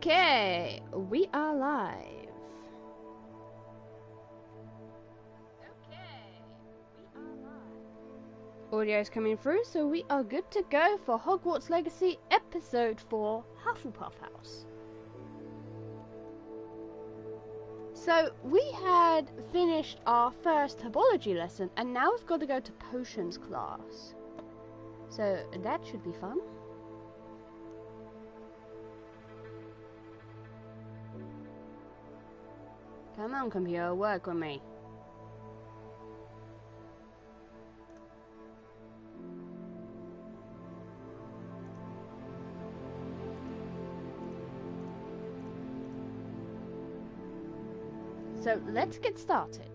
Okay, we are live. Audio is coming through, so we are good to go for Hogwarts Legacy Episode 4, Hufflepuff House. So, we had finished our first herbology lesson, and now we've got to go to potions class. So, that should be fun. Come on, computer, work with me. So, let's get started.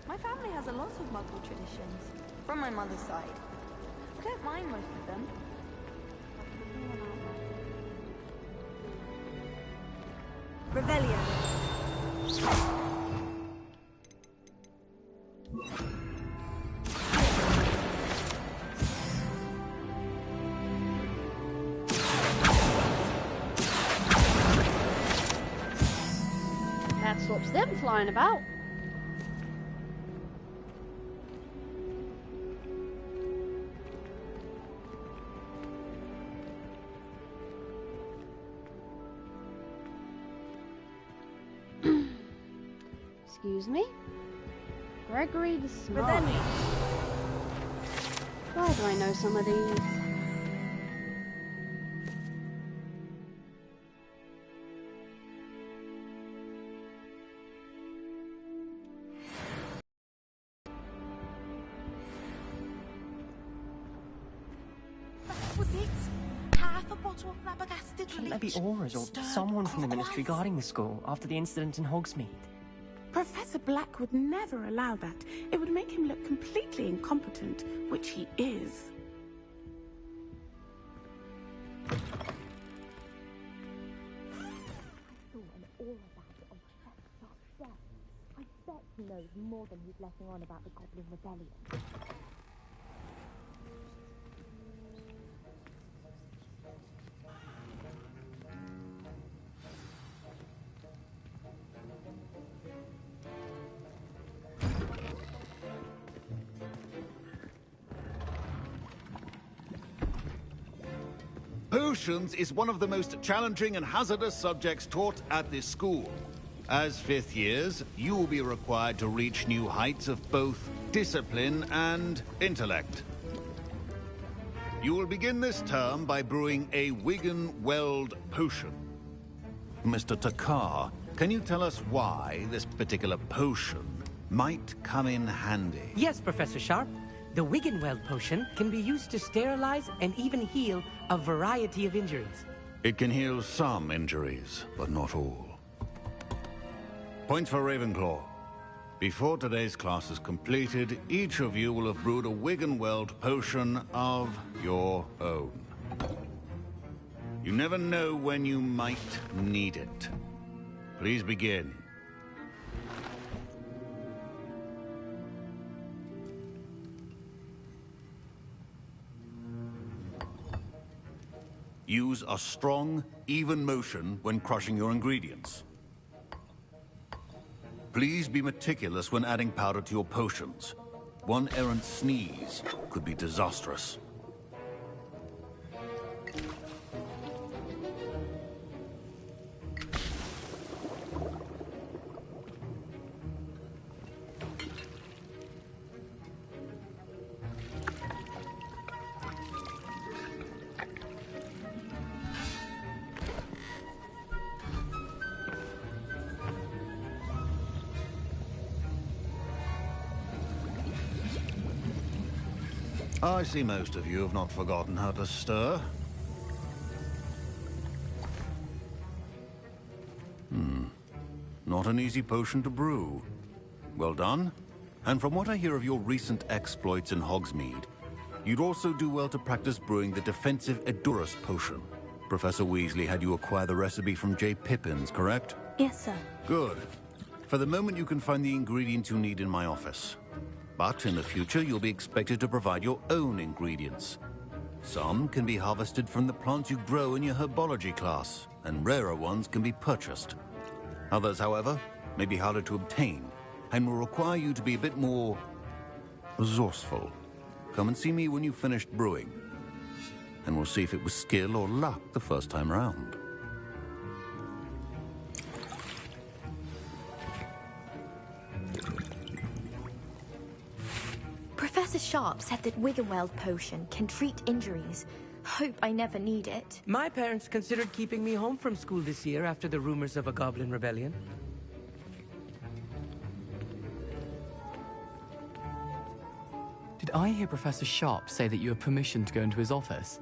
My family has a lot of Muggle traditions, from my mother's side. I don't mind most of them. Revelio. That stops them flying about. Excuse me? Gregory the Smart. Why do I know some of these? That was it? Half a bottle of flabbergasted Shouldn't there be Aurors or someone from the Ministry guarding the school after the incident in Hogsmeade? Professor Black would never allow that. It would make him look completely incompetent, which he is. I bet he knows more than he's letting on about the Goblin Rebellion. Potions is one of the most challenging and hazardous subjects taught at this school. As fifth years, you will be required to reach new heights of both discipline and intellect. You will begin this term by brewing a Wiggenweld potion. Mr. Takar, can you tell us why this particular potion might come in handy? Yes, Professor Sharp. The Wiggenweld potion can be used to sterilize and even heal a variety of injuries. It can heal some injuries, but not all. Points for Ravenclaw. Before today's class is completed, each of you will have brewed a Wiggenweld potion of your own. You never know when you might need it. Please begin. Use a strong, even motion when crushing your ingredients. Please be meticulous when adding powder to your potions. One errant sneeze could be disastrous. I see most of you have not forgotten how to stir. Not an easy potion to brew. Well done. And from what I hear of your recent exploits in Hogsmeade, you'd also do well to practice brewing the defensive Edurus potion. Professor Weasley had you acquire the recipe from J. Pippin's, correct? Yes, sir. Good. For the moment, you can find the ingredients you need in my office. But in the future, you'll be expected to provide your own ingredients. Some can be harvested from the plants you grow in your herbology class, and rarer ones can be purchased. Others, however, may be harder to obtain, and will require you to be a bit more resourceful. Come and see me when you've finished brewing, and we'll see if it was skill or luck the first time round. Professor Sharp said that Wiggenweld potion can treat injuries. Hope I never need it. My parents considered keeping me home from school this year after the rumors of a goblin rebellion. Did I hear Professor Sharp say that you have permission to go into his office?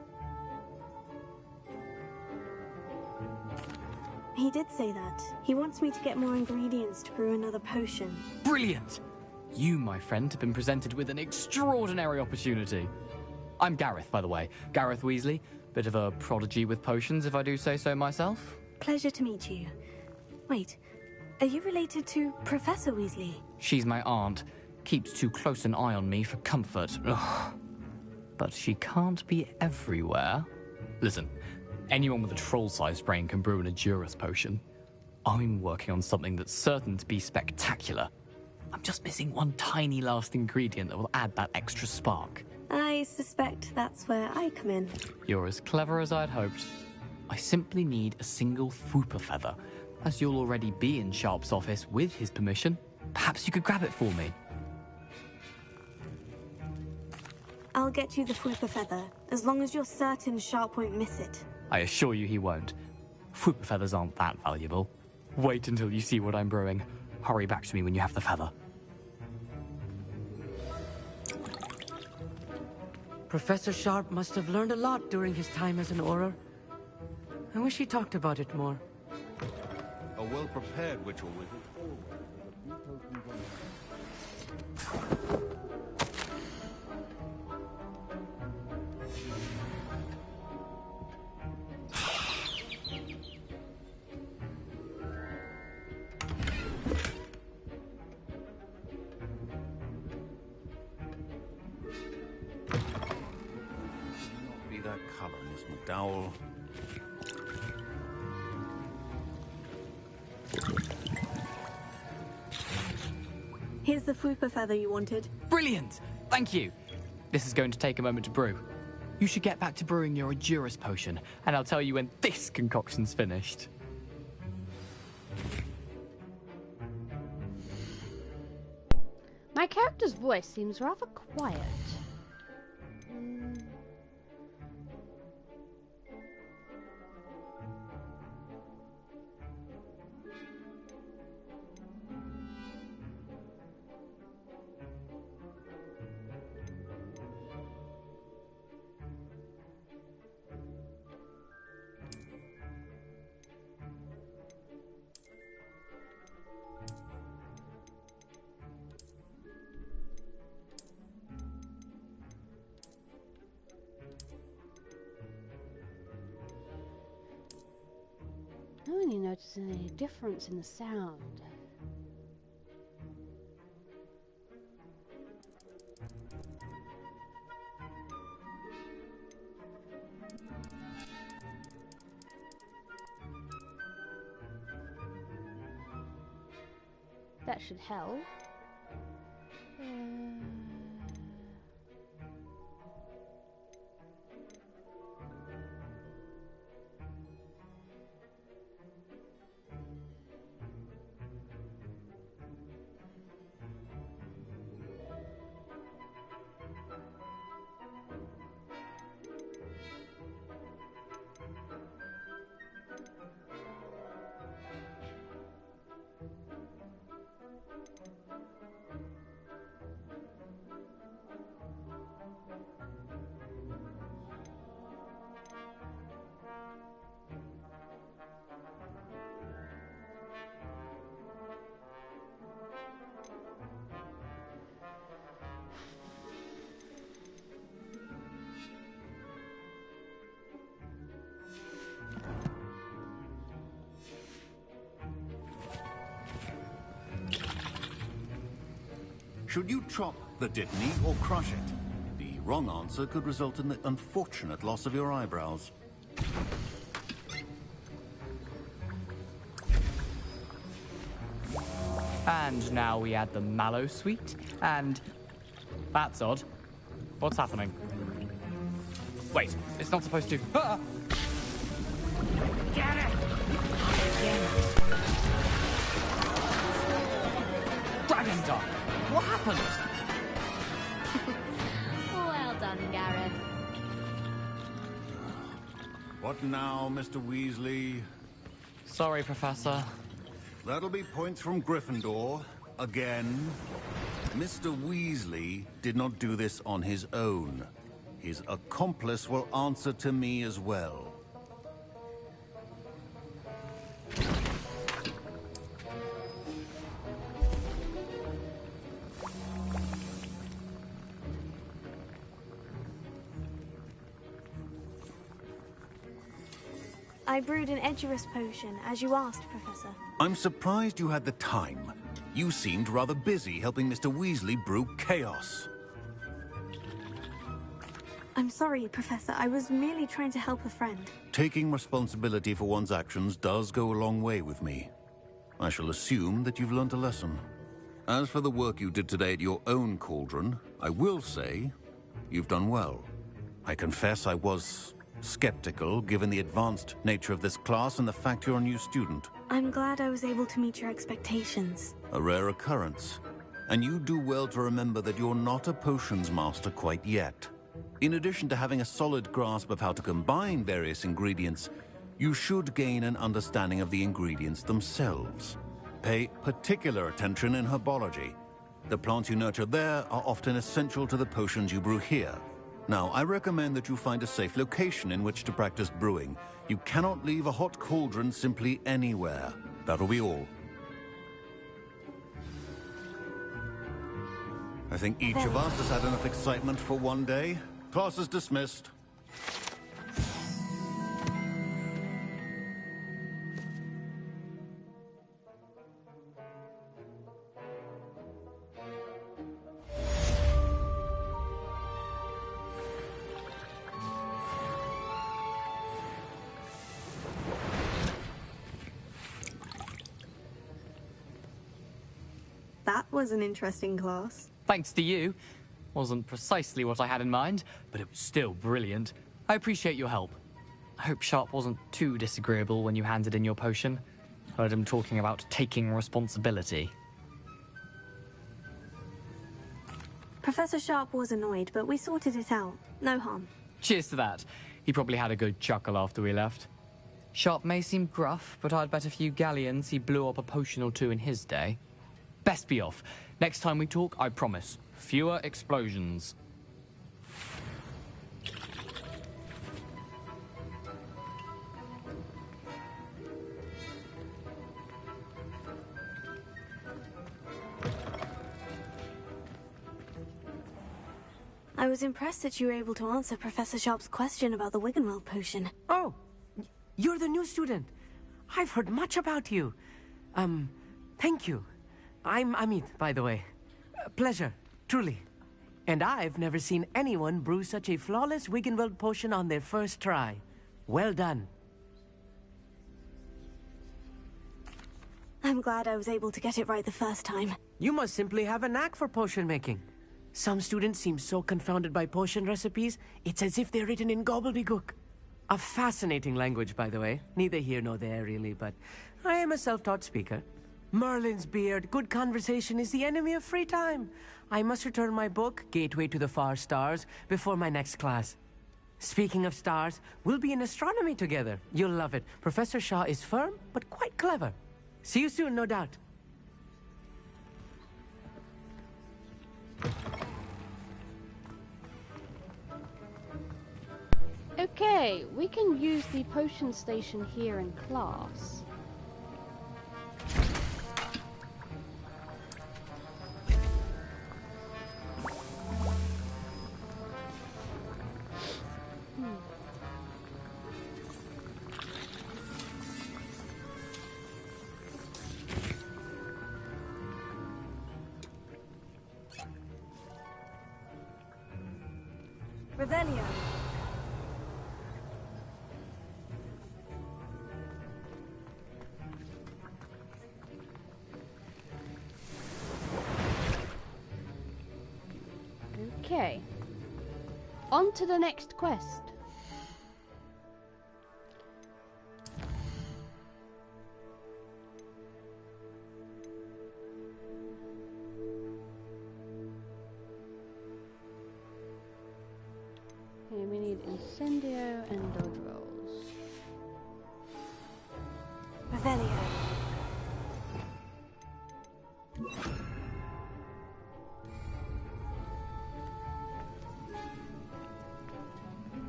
He did say that. He wants me to get more ingredients to brew another potion. Brilliant! You, my friend, have been presented with an extraordinary opportunity. I'm Gareth, by the way. Gareth Weasley. Bit of a prodigy with potions, if I do say so myself. Pleasure to meet you. Wait, are you related to Professor Weasley? She's my aunt. Keeps too close an eye on me for comfort. Ugh. But she can't be everywhere. Listen, anyone with a troll-sized brain can brew an Edurus potion. I'm working on something that's certain to be spectacular. I'm just missing one tiny last ingredient that will add that extra spark. I suspect that's where I come in. You're as clever as I'd hoped. I simply need a single Fwooper feather. As you'll already be in Sharp's office with his permission, perhaps you could grab it for me. I'll get you the Fwooper feather, as long as you're certain Sharp won't miss it. I assure you he won't. Fwooper feathers aren't that valuable. Wait until you see what I'm brewing. Hurry back to me when you have the feather. Professor Sharp must have learned a lot during his time as an Auror. I wish he talked about it more. A well-prepared witch or wizard. That color, Miss McDowell. Here's the Fwooper feather you wanted. Brilliant! Thank you! This is going to take a moment to brew. You should get back to brewing your Edurus potion, and I'll tell you when this concoction's finished. My character's voice seems rather quiet. I don't really notice any difference in the sound. That should help. Should you chop the Dittany or crush it? The wrong answer could result in the unfortunate loss of your eyebrows. And now we add the mallow sweet, and... That's odd. What's happening? Wait, it's not supposed to... Ah! Get it! Dragon Dog! What happened? Well done, Gareth. What now, Mr. Weasley? Sorry, Professor. That'll be points from Gryffindor. Again. Mr. Weasley did not do this on his own. His accomplice will answer to me as well. I brewed an Edurus potion, as you asked, Professor. I'm surprised you had the time. You seemed rather busy helping Mr. Weasley brew chaos. I'm sorry, Professor. I was merely trying to help a friend. Taking responsibility for one's actions does go a long way with me. I shall assume that you've learnt a lesson. As for the work you did today at your own cauldron, I will say you've done well. I confess I was skeptical, given the advanced nature of this class and the fact you're a new student. I'm glad I was able to meet your expectations. A rare occurrence. And you do well to remember that you're not a potions master quite yet. In addition to having a solid grasp of how to combine various ingredients, you should gain an understanding of the ingredients themselves. Pay particular attention in herbology. The plants you nurture there are often essential to the potions you brew here. Now, I recommend that you find a safe location in which to practice brewing. You cannot leave a hot cauldron simply anywhere. That'll be all. I think each of us has had enough excitement for one day. Class is dismissed. That was an interesting class. Thanks to you. Wasn't precisely what I had in mind, but it was still brilliant. I appreciate your help. I hope Sharp wasn't too disagreeable when you handed in your potion. Heard him talking about taking responsibility. Professor Sharp was annoyed, but we sorted it out. No harm. Cheers to that. He probably had a good chuckle after we left. Sharp may seem gruff, but I'd bet a few galleons he blew up a potion or two in his day. Best be off. Next time we talk, I promise. Fewer explosions. I was impressed that you were able to answer Professor Sharp's question about the Wiggenweld potion. Oh, you're the new student. I've heard much about you. Thank you. I'm Amit, by the way. Pleasure, truly. And I've never seen anyone brew such a flawless Wiggenweld potion on their first try. Well done. I'm glad I was able to get it right the first time. You must simply have a knack for potion making. Some students seem so confounded by potion recipes, it's as if they're written in gobbledygook. A fascinating language, by the way. Neither here nor there, really, but I am a self-taught speaker. Merlin's beard, good conversation is the enemy of free time. I must return my book, Gateway to the Far Stars, before my next class. Speaking of stars, we'll be in astronomy together. You'll love it. Professor Shaw is firm, but quite clever. See you soon, no doubt. Okay, we can use the potion station here in class. Revelio. Okay. On to the next quest. Here we need Incendio and dodge rolls. Revelio.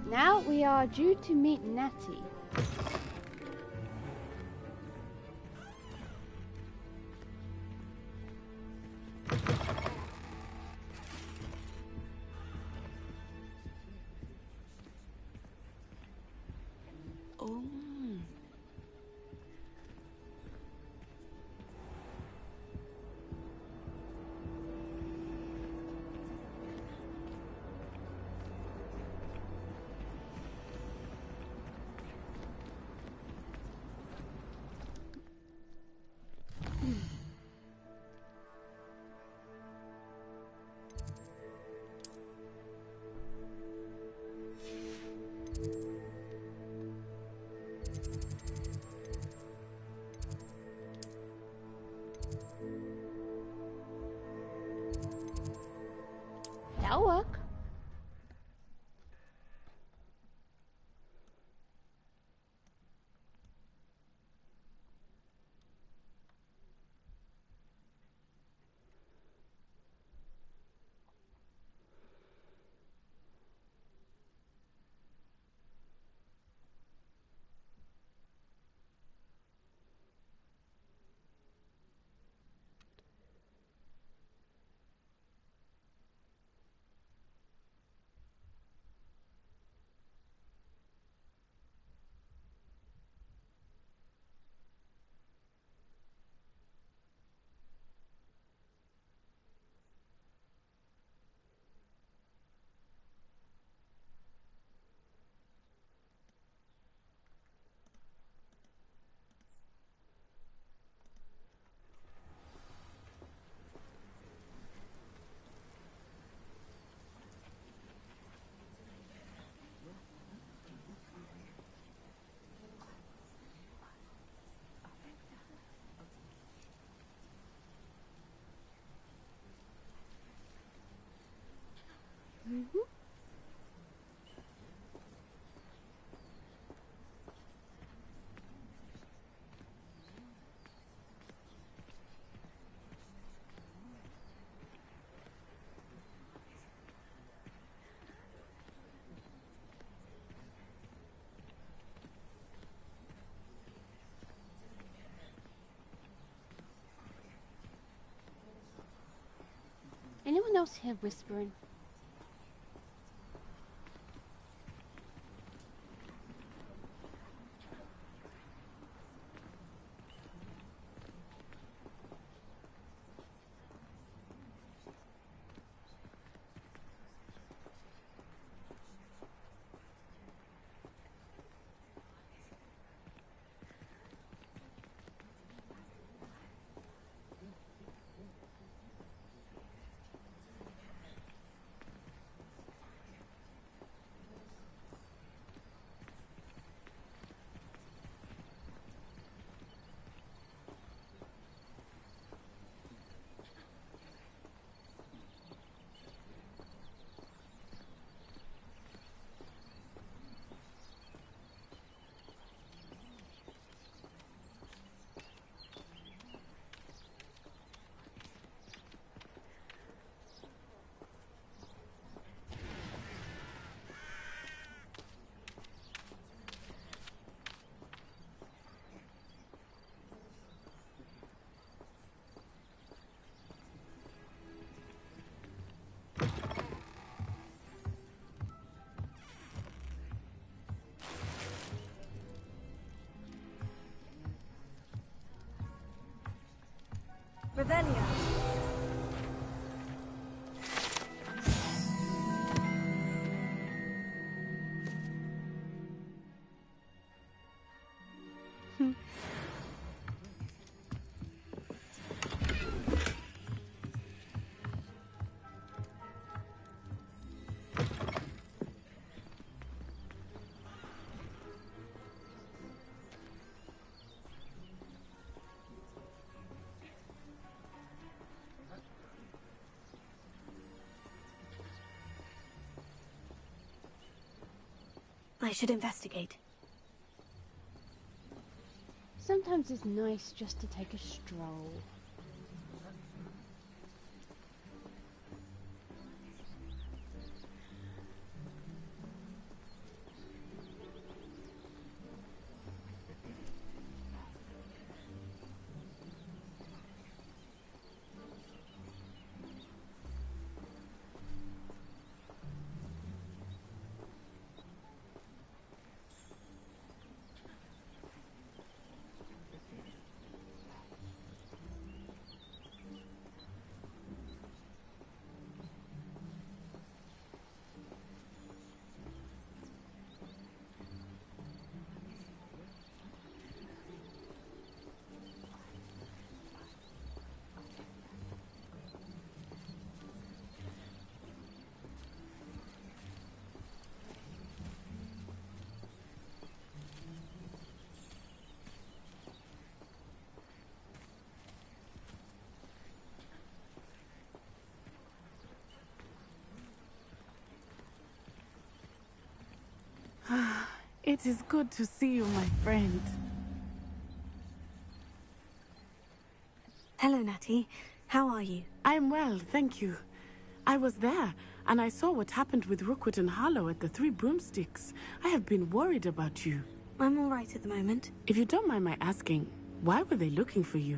Now we are due to meet Natty. Oh. That'll work. Anyone else hear whispering? Revelio. I should investigate. Sometimes it's nice just to take a stroll. It is good to see you, my friend. Hello, Natty. How are you? I'm well, thank you. I was there, and I saw what happened with Rookwood and Harlow at the Three Broomsticks. I have been worried about you. I'm all right at the moment. If you don't mind my asking, why were they looking for you?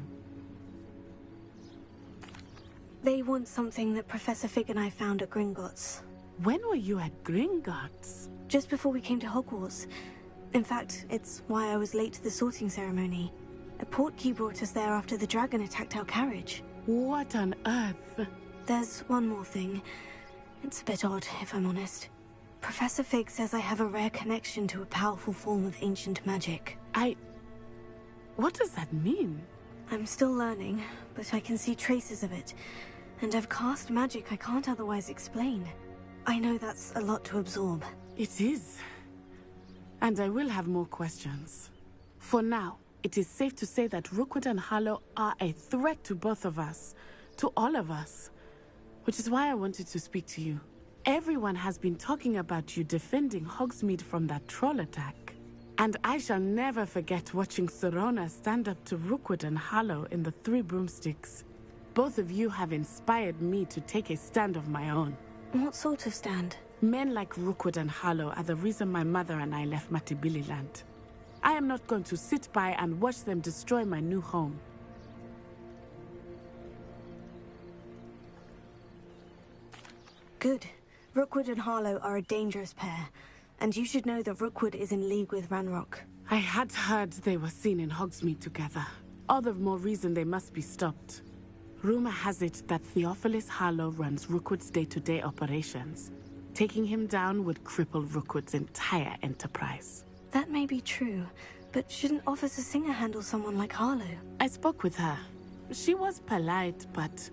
They want something that Professor Fig and I found at Gringotts. When were you at Gringotts? Just before we came to Hogwarts. In fact, it's why I was late to the sorting ceremony. A portkey brought us there after the dragon attacked our carriage. What on earth? There's one more thing. It's a bit odd, if I'm honest. Professor Fig says I have a rare connection to a powerful form of ancient magic. What does that mean? I'm still learning, but I can see traces of it. And I've cast magic I can't otherwise explain. I know that's a lot to absorb. It is. And I will have more questions. For now, it is safe to say that Rookwood and Harlow are a threat to both of us. To all of us. Which is why I wanted to speak to you. Everyone has been talking about you defending Hogsmeade from that troll attack. And I shall never forget watching Serona stand up to Rookwood and Harlow in the Three Broomsticks. Both of you have inspired me to take a stand of my own. What sort of stand? Men like Rookwood and Harlow are the reason my mother and I left Matabeleland. I am not going to sit by and watch them destroy my new home. Good. Rookwood and Harlow are a dangerous pair. And you should know that Rookwood is in league with Ranrock. I had heard they were seen in Hogsmeade together. All the more reason they must be stopped. Rumor has it that Theophilus Harlow runs Rookwood's day-to-day operations. Taking him down would cripple Rookwood's entire enterprise. That may be true, but shouldn't Officer Singer handle someone like Harlow? I spoke with her. She was polite, but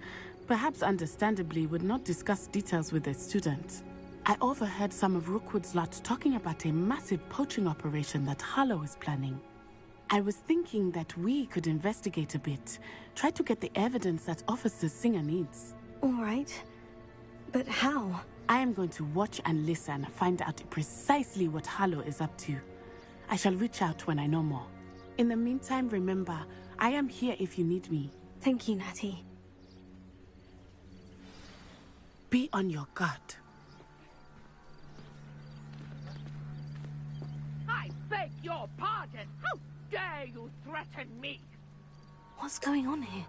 perhaps understandably would not discuss details with a student. I overheard some of Rookwood's lot talking about a massive poaching operation that Harlow is planning. I was thinking that we could investigate a bit, try to get the evidence that Officer Singer needs. All right. But how? I am going to watch and listen, find out precisely what Harlow is up to. I shall reach out when I know more. In the meantime, remember, I am here if you need me. Thank you, Natty. Be on your guard. I beg your pardon! How dare you threaten me? What's going on here?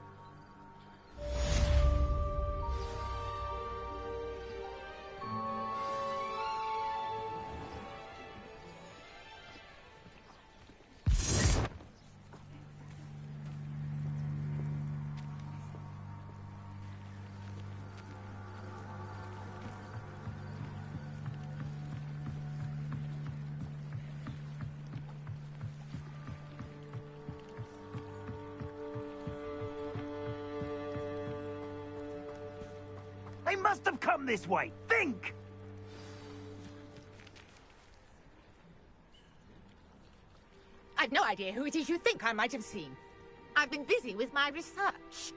They must have come this way. Think! I've no idea who it is you think I might have seen. I've been busy with my research.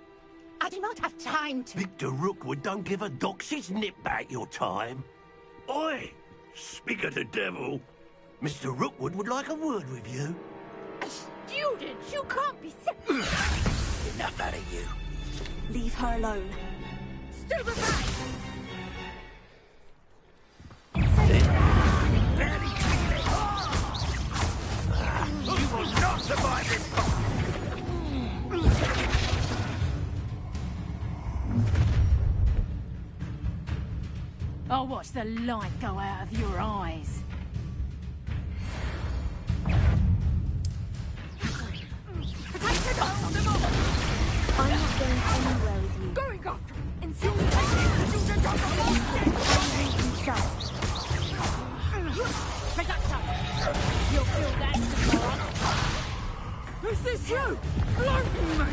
I do not have time to... Victor Rookwood don't give a doxy's nip back your time. Oi! Speak of the devil. Mr. Rookwood would like a word with you. A student? You can't be Enough out of you. Leave her alone. Stupefy! You will not survive this fight! I'll watch the light go out of your eyes. I'm not going anywhere with you. Going after You'll feel that tomorrow. Is this you? Floating me!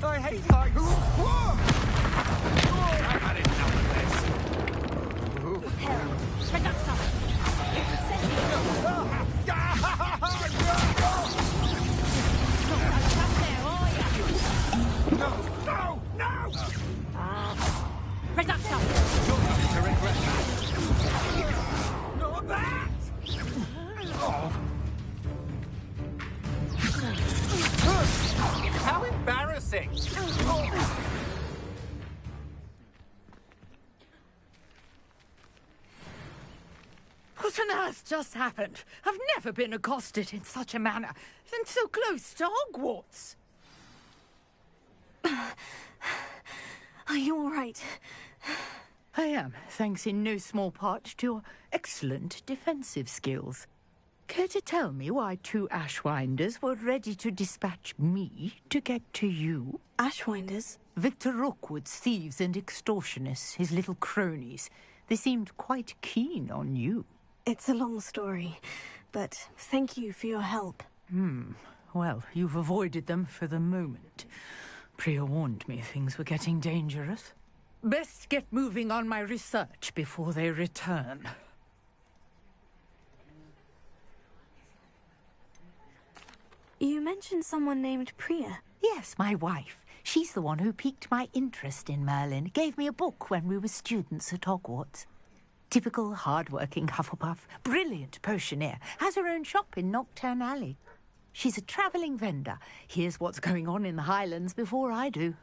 I hate heights! I've had enough of this! No! Reduction! You're going to regret that! Not that! How embarrassing! What on earth just happened? I've never been accosted in such a manner, and so close to Hogwarts. Are you all right? I am, thanks in no small part to your excellent defensive skills. Care to tell me why two Ashwinders were ready to dispatch me to get to you? Ashwinders? Victor Rookwood's thieves and extortionists, his little cronies. They seemed quite keen on you. It's a long story, but thank you for your help. Well, you've avoided them for the moment. Priya warned me things were getting dangerous. Best get moving on my research before they return. You mentioned someone named Priya. Yes, my wife. She's the one who piqued my interest in Merlin. Gave me a book when we were students at Hogwarts. Typical hard-working Hufflepuff, brilliant potioneer, has her own shop in Nocturne Alley. She's a travelling vendor. Hears what's going on in the Highlands before I do.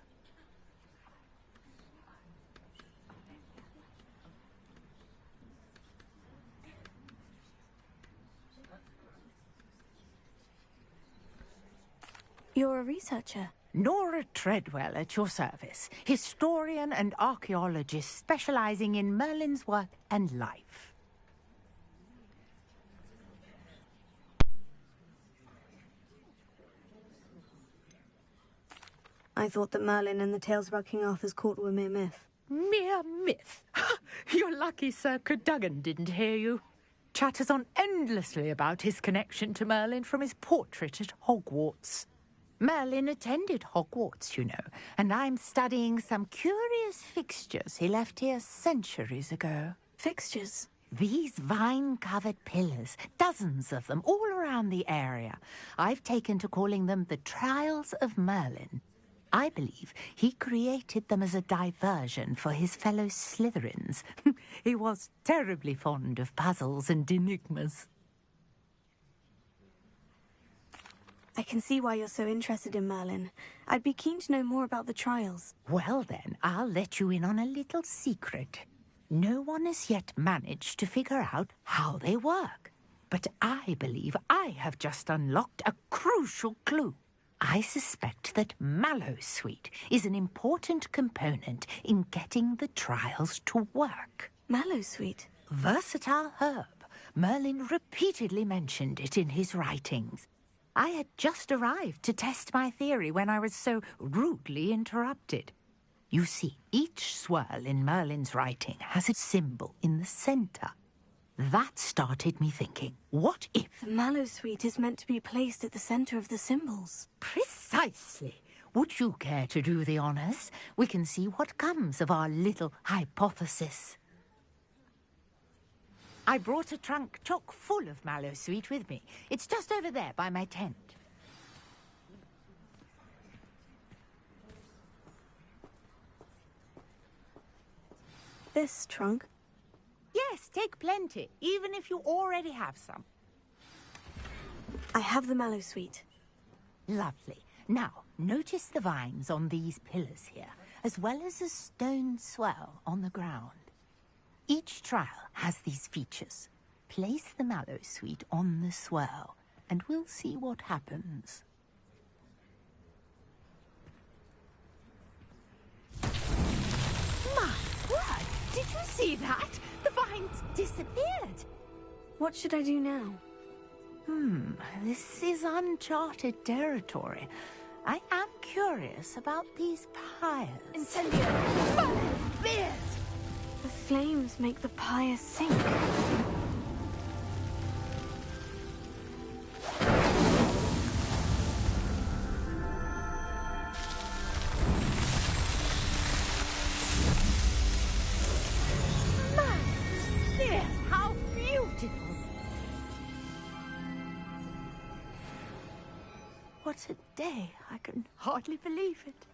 You're a researcher. Nora Treadwell at your service, historian and archaeologist specialising in Merlin's work and life. I thought that Merlin and the tales about King Arthur's court were mere myth. Mere myth? You're lucky Sir Cadogan didn't hear you. Chatters on endlessly about his connection to Merlin from his portrait at Hogwarts. Merlin attended Hogwarts, you know, and I'm studying some curious fixtures he left here centuries ago. Fixtures? These vine-covered pillars, dozens of them, all around the area. I've taken to calling them the Trials of Merlin. I believe he created them as a diversion for his fellow Slytherins. He was terribly fond of puzzles and enigmas. I can see why you're so interested in Merlin. I'd be keen to know more about the trials. Well then, I'll let you in on a little secret. No one has yet managed to figure out how they work. But I believe I have just unlocked a crucial clue. I suspect that Mallowsweet is an important component in getting the trials to work. Mallowsweet? Versatile herb. Merlin repeatedly mentioned it in his writings. I had just arrived to test my theory when I was so rudely interrupted. You see, each swirl in Merlin's writing has a symbol in the centre. That started me thinking, what if... The Mallowsweet is meant to be placed at the centre of the symbols. Precisely. Would you care to do the honours? We can see what comes of our little hypothesis. I brought a trunk chock full of Mallowsweet with me. It's just over there by my tent. this trunk? Yes, take plenty, even if you already have some. I have the mallow sweet. Lovely. Now, notice the vines on these pillars here, as well as a stone swell on the ground. Each trial has these features. Place the mallow sweet on the swell, and we'll see what happens. My word! Did you see that? The vines disappeared! What should I do now? This is uncharted territory. I am curious about these pyres. Incendio! Beard! The flames make the pyre sink. How beautiful! What a day! I can hardly believe it.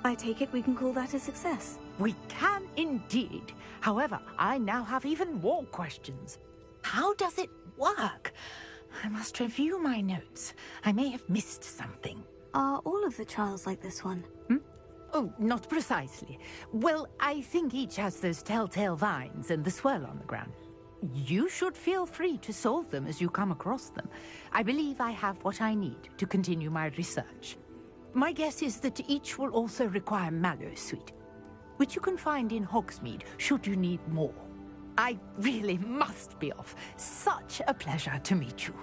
I take it we can call that a success. We can indeed. However, I now have even more questions. How does it work? I must review my notes. I may have missed something. Are all of the trials like this one? Oh, not precisely. Well, I think each has those telltale vines and the swirl on the ground. You should feel free to solve them as you come across them. I believe I have what I need to continue my research. My guess is that each will also require mallow sweet, which you can find in Hogsmeade should you need more. I really must be off. Such a pleasure to meet you.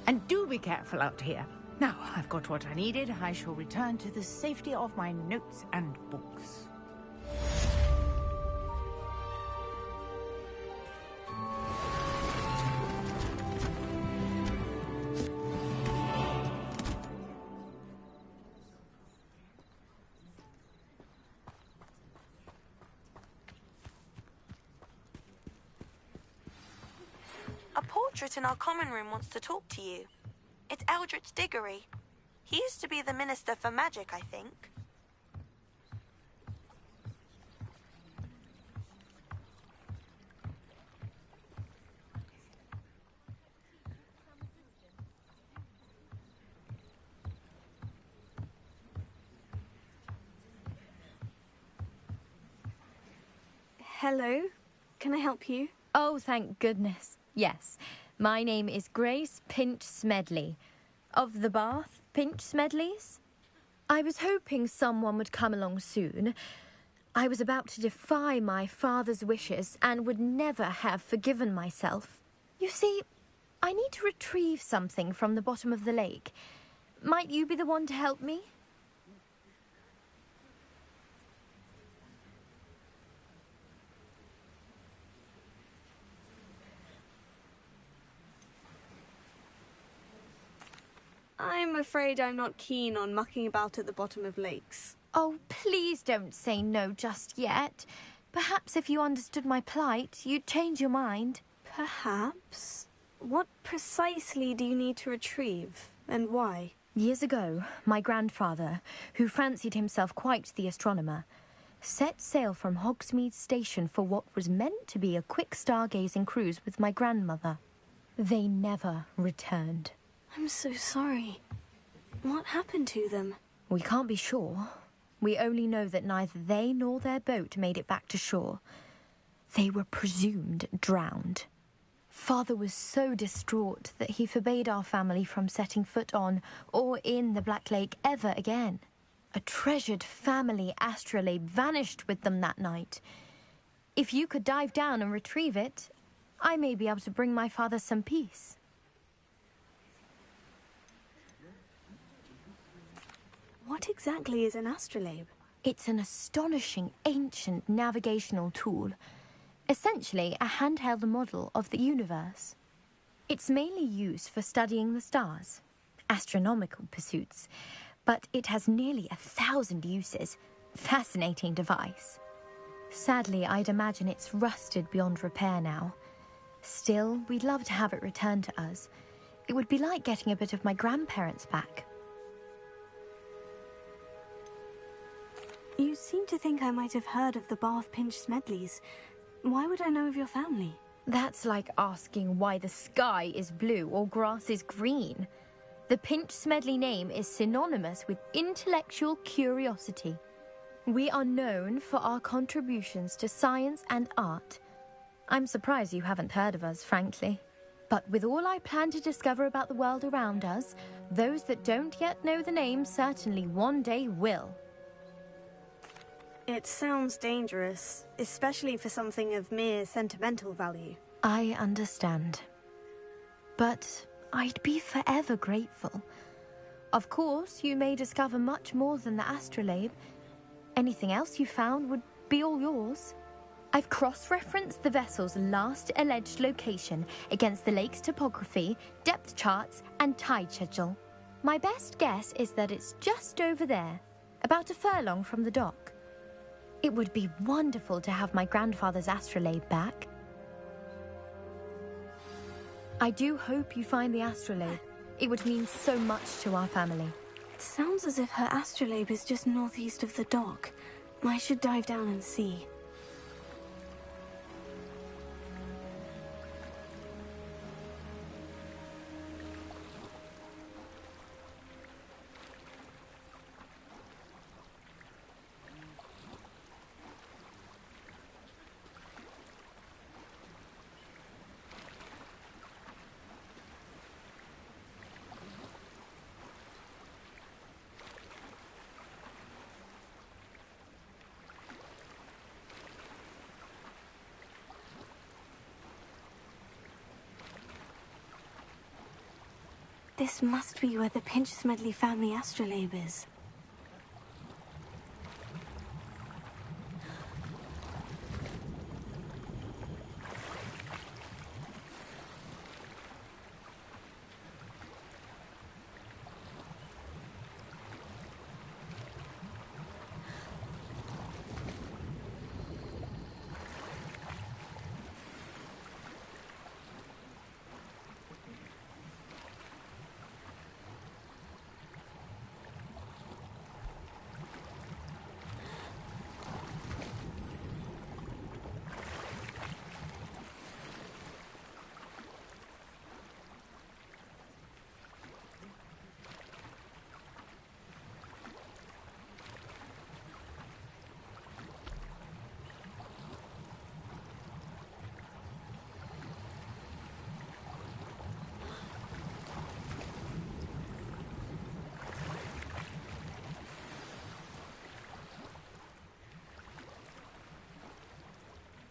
And do be careful out here. Now, I've got what I needed. I shall return to the safety of my notes and books. A portrait in our common room wants to talk to you. It's Eldritch Diggory. He used to be the Minister for Magic, I think. Hello, can I help you? Oh, thank goodness. Yes, my name is Grace Pinch Smedley, of the Bath Pinch Smedleys. I was hoping someone would come along soon. I was about to defy my father's wishes and would never have forgiven myself. You see, I need to retrieve something from the bottom of the lake. Might you be the one to help me? I'm afraid I'm not keen on mucking about at the bottom of lakes. Oh, please don't say no just yet. Perhaps if you understood my plight, you'd change your mind. Perhaps? What precisely do you need to retrieve, and why? Years ago, my grandfather, who fancied himself quite the astronomer, set sail from Hogsmeade Station for what was meant to be a quick stargazing cruise with my grandmother. They never returned. I'm so sorry. What happened to them? We can't be sure. We only know that neither they nor their boat made it back to shore. They were presumed drowned. Father was so distraught that he forbade our family from setting foot on or in the Black Lake ever again. A treasured family astrolabe vanished with them that night. If you could dive down and retrieve it, I may be able to bring my father some peace. What exactly is an astrolabe? It's an astonishing ancient navigational tool. Essentially, a handheld model of the universe. It's mainly used for studying the stars, astronomical pursuits, but it has nearly 1,000 uses. Fascinating device. Sadly, I'd imagine it's rusted beyond repair now. Still, we'd love to have it returned to us. It would be like getting a bit of my grandparents back. You seem to think I might have heard of the Bath Pinch Smedleys. Why would I know of your family? That's like asking why the sky is blue or grass is green. The Pinch Smedley name is synonymous with intellectual curiosity. We are known for our contributions to science and art. I'm surprised you haven't heard of us, frankly. But with all I plan to discover about the world around us, those that don't yet know the name certainly one day will. It sounds dangerous, especially for something of mere sentimental value. I understand. But I'd be forever grateful. Of course, you may discover much more than the astrolabe. Anything else you found would be all yours. I've cross-referenced the vessel's last alleged location against the lake's topography, depth charts, and tide schedule. My best guess is that it's just over there, about a furlong from the dock. It would be wonderful to have my grandfather's astrolabe back. I do hope you find the astrolabe. It would mean so much to our family. It sounds as if her astrolabe is just northeast of the dock. I should dive down and see. This must be where the Pinch Smedley family astrolabe is.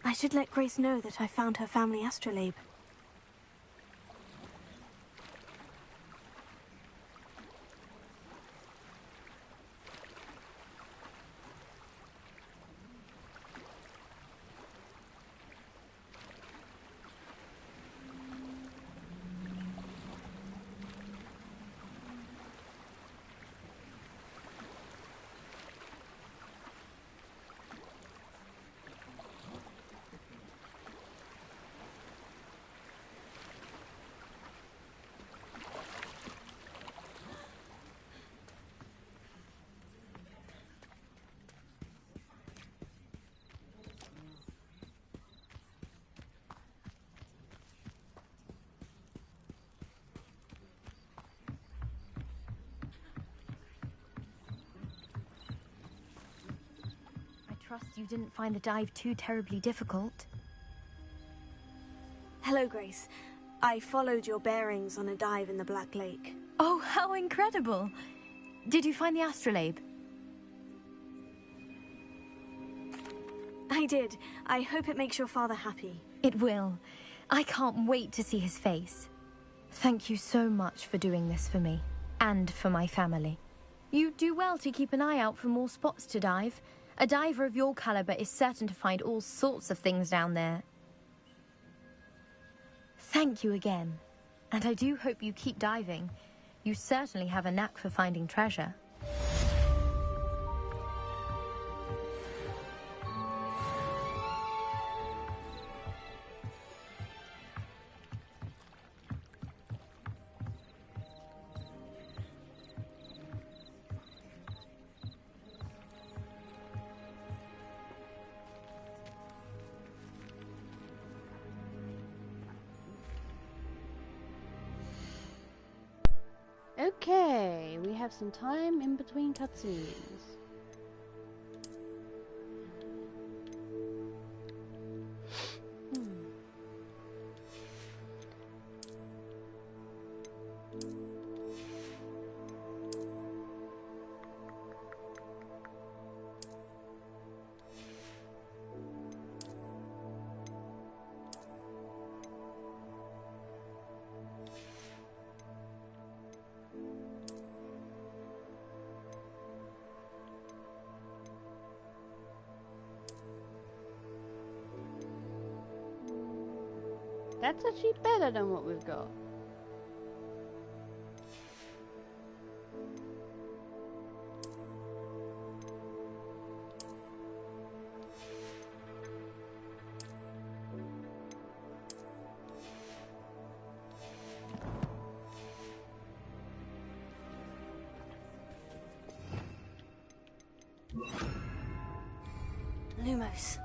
I should let Grace know that I found her family astrolabe. Trust you didn't find the dive too terribly difficult. Hello, Grace. I followed your bearings on a dive in the Black Lake. Oh, how incredible! Did you find the astrolabe? I did. I hope it makes your father happy. It will. I can't wait to see his face. Thank you so much for doing this for me, and for my family. You do well to keep an eye out for more spots to dive. A diver of your caliber is certain to find all sorts of things down there. Thank you again. And I do hope you keep diving. You certainly have a knack for finding treasure. have some time in between cutscenes. That's actually better than what we've got. Lumos.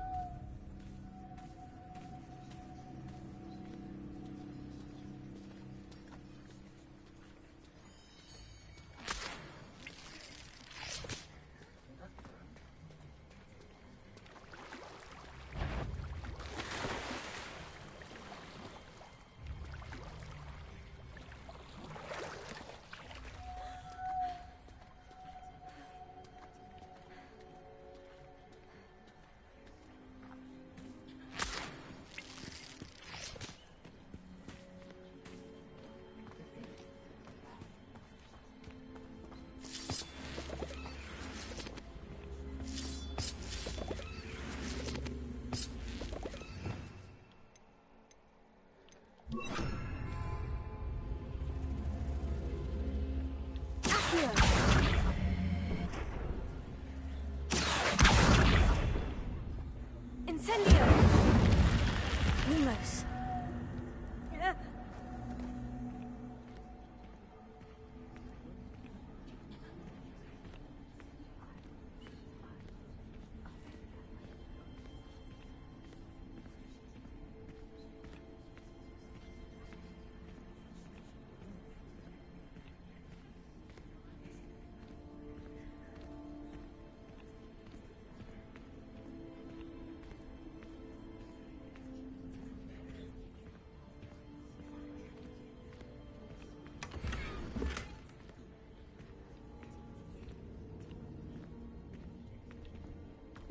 Incendio! Lumos.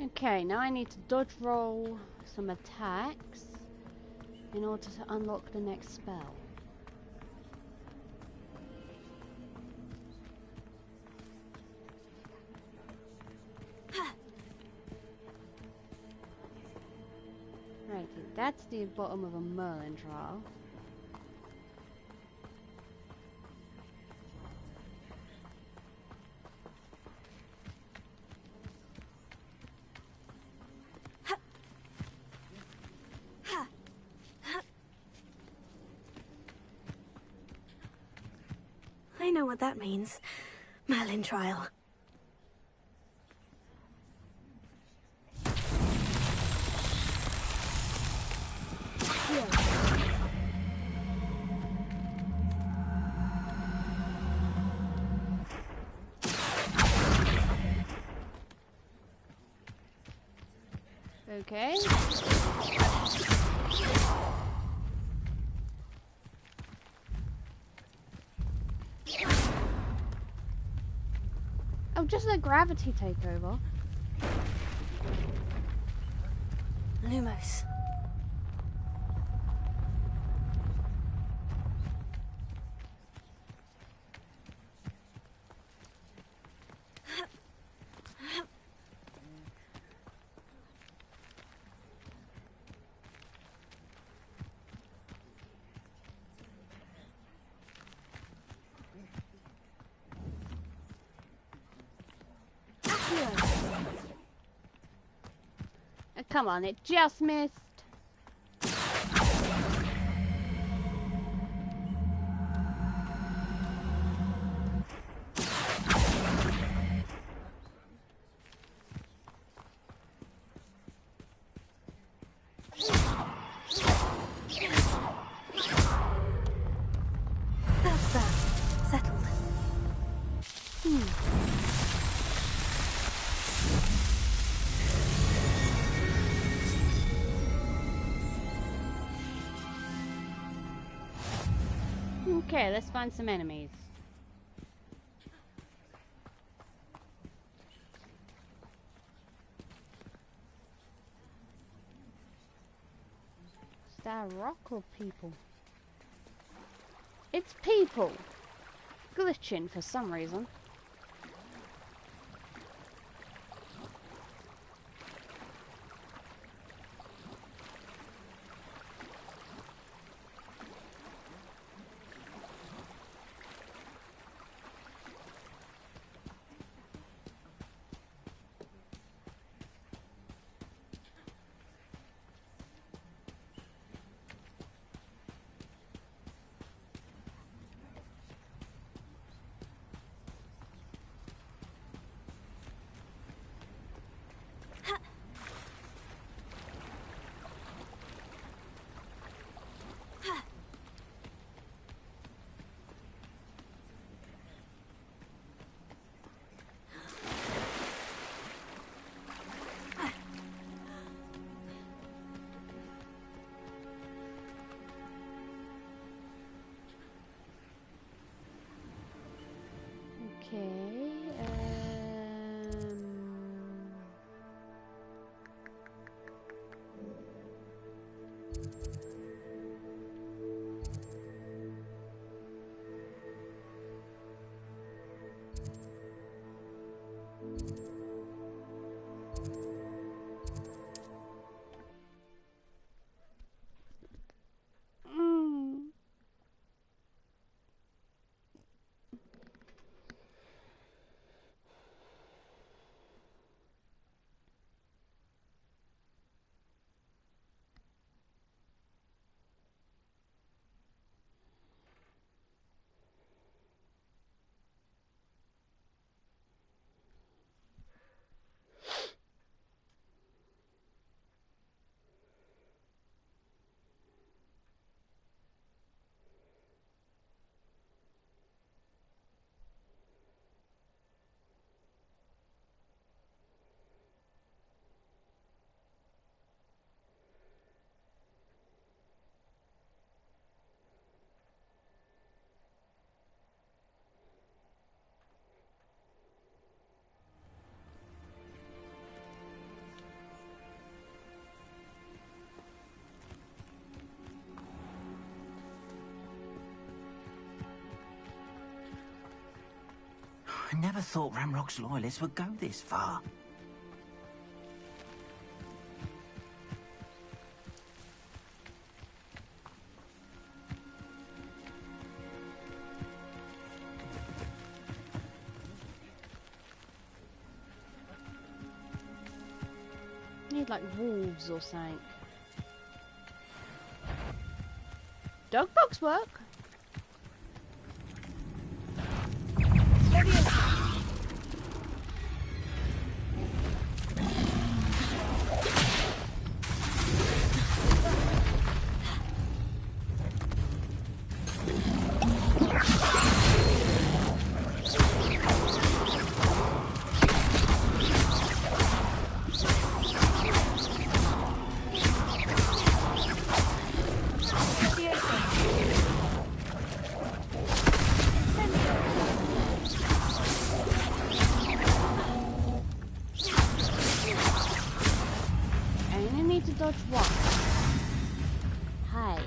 Okay, now I need to dodge roll some attacks in order to unlock the next spell. Right, that's the bottom of a Merlin trial. I know what that means. Merlin trial. Okay. Oh, just let gravity take over. Lumos. Come on, it just missed. That's that. Settled. Okay, let's find some enemies. Is that a rock or people? It's people! Glitching for some reason. I never thought Ramrock's loyalists would go this far. Need like wolves or something. Dog box work. Dodge what? Hi.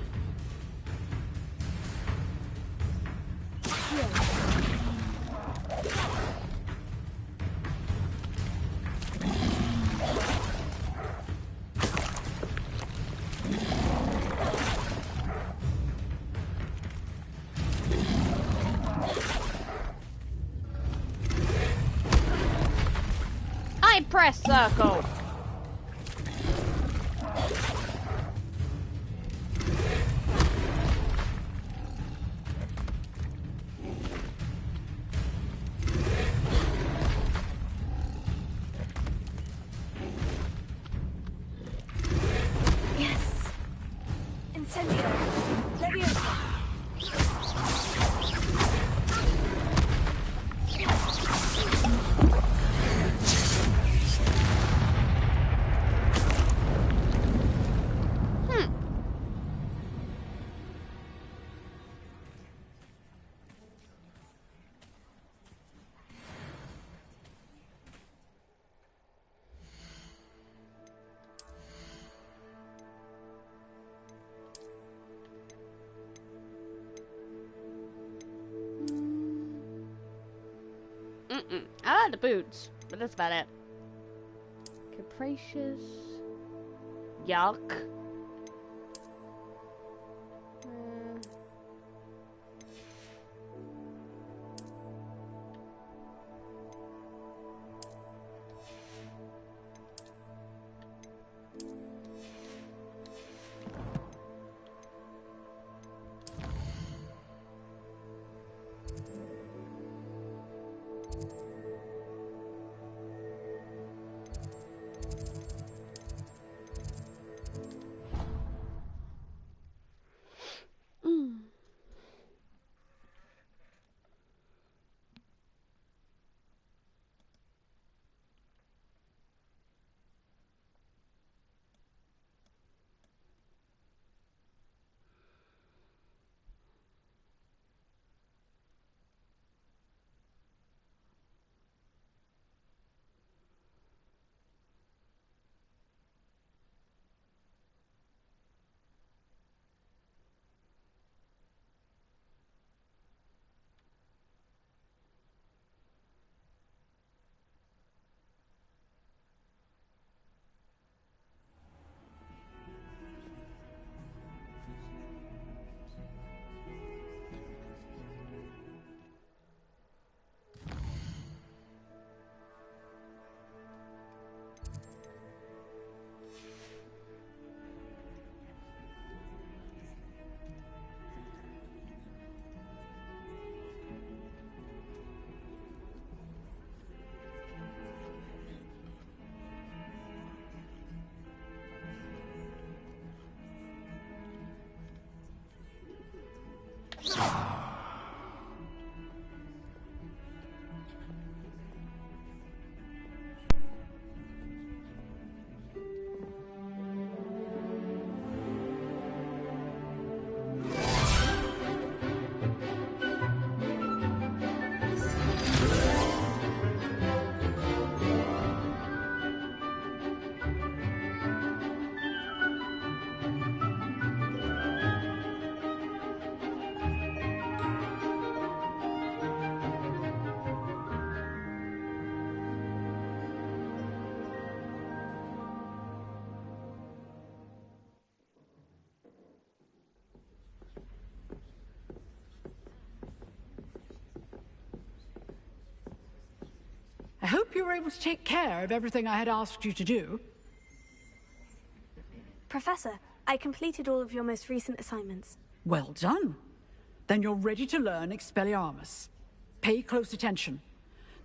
I press circle. I like the boots, but that's about it. Capricious. Yuck. I hope you were able to take care of everything I had asked you to do. Professor, I completed all of your most recent assignments. Well done. Then you're ready to learn Expelliarmus. Pay close attention.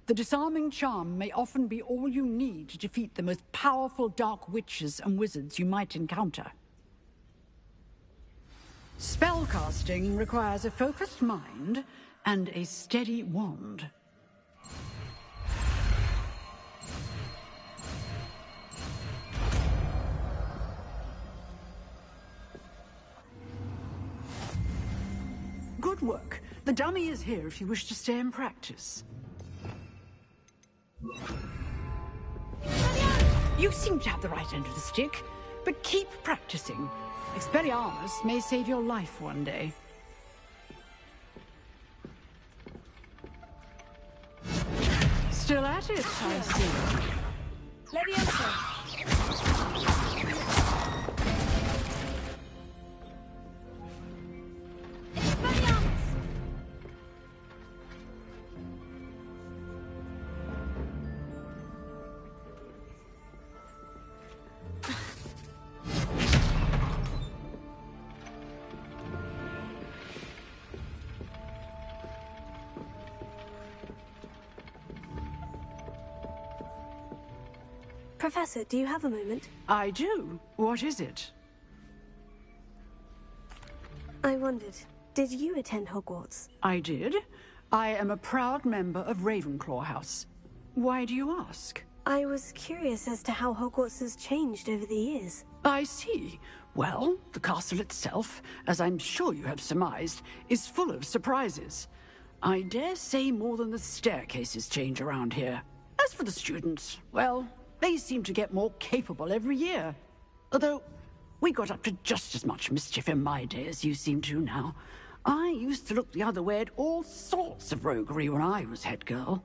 The disarming charm may often be all you need to defeat the most powerful dark witches and wizards you might encounter. Spellcasting requires a focused mind and a steady wand. Good work. The dummy is here if you wish to stay and practice. You seem to have the right end of the stick, but keep practicing. Expelliarmus may save your life one day. Still at it, I see. Leviosa! Professor, do you have a moment? I do. What is it? I wondered, did you attend Hogwarts? I did. I am a proud member of Ravenclaw House. Why do you ask? I was curious as to how Hogwarts has changed over the years. I see. Well, the castle itself, as I'm sure you have surmised, is full of surprises. I dare say more than the staircases change around here. As for the students, well, they seem to get more capable every year. Although, we got up to just as much mischief in my day as you seem to now. I used to look the other way at all sorts of roguery when I was head girl.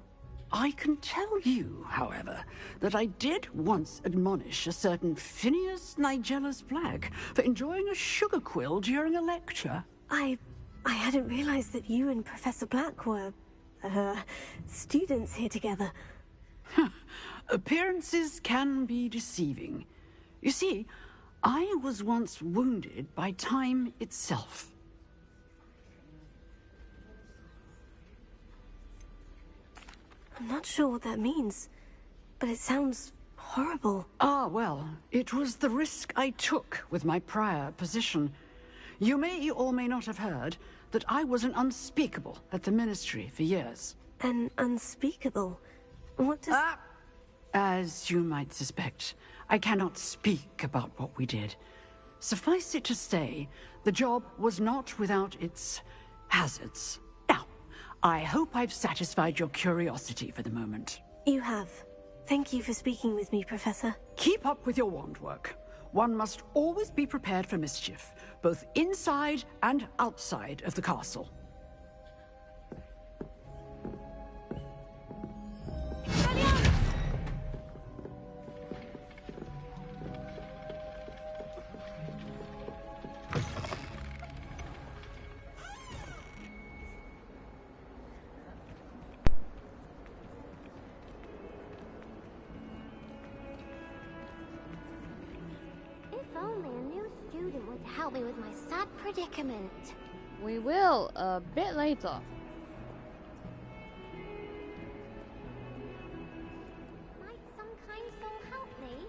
I can tell you, however, that I did once admonish a certain Phineas Nigellus Black for enjoying a sugar quill during a lecture. I hadn't realized that you and Professor Black were, students here together. Appearances can be deceiving. You see, I was once wounded by time itself. I'm not sure what that means, but it sounds horrible. Ah, well, it was the risk I took with my prior position. You may or may not have heard that I was an unspeakable at the Ministry for years. An unspeakable? What does... As you might suspect, I cannot speak about what we did. Suffice it to say, the job was not without its hazards. Now, I hope I've satisfied your curiosity for the moment. You have. Thank you for speaking with me, Professor. Keep up with your wand work. One must always be prepared for mischief, both inside and outside of the castle. If only a new student would help me with my sad predicament. We will a bit later. Might some kind soul help me?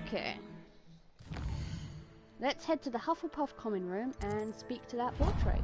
Okay. Let's head to the Hufflepuff common room and speak to that portrait.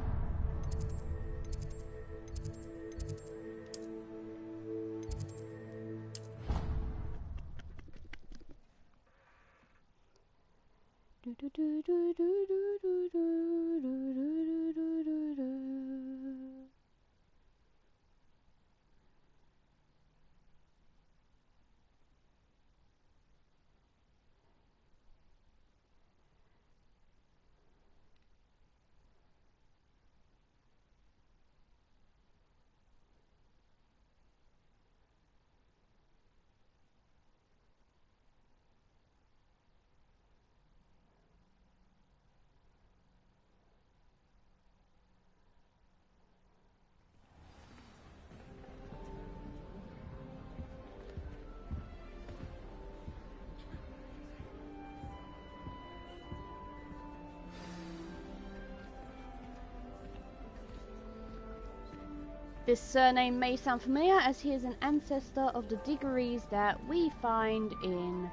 This surname may sound familiar, as he is an ancestor of the Diggories that we find in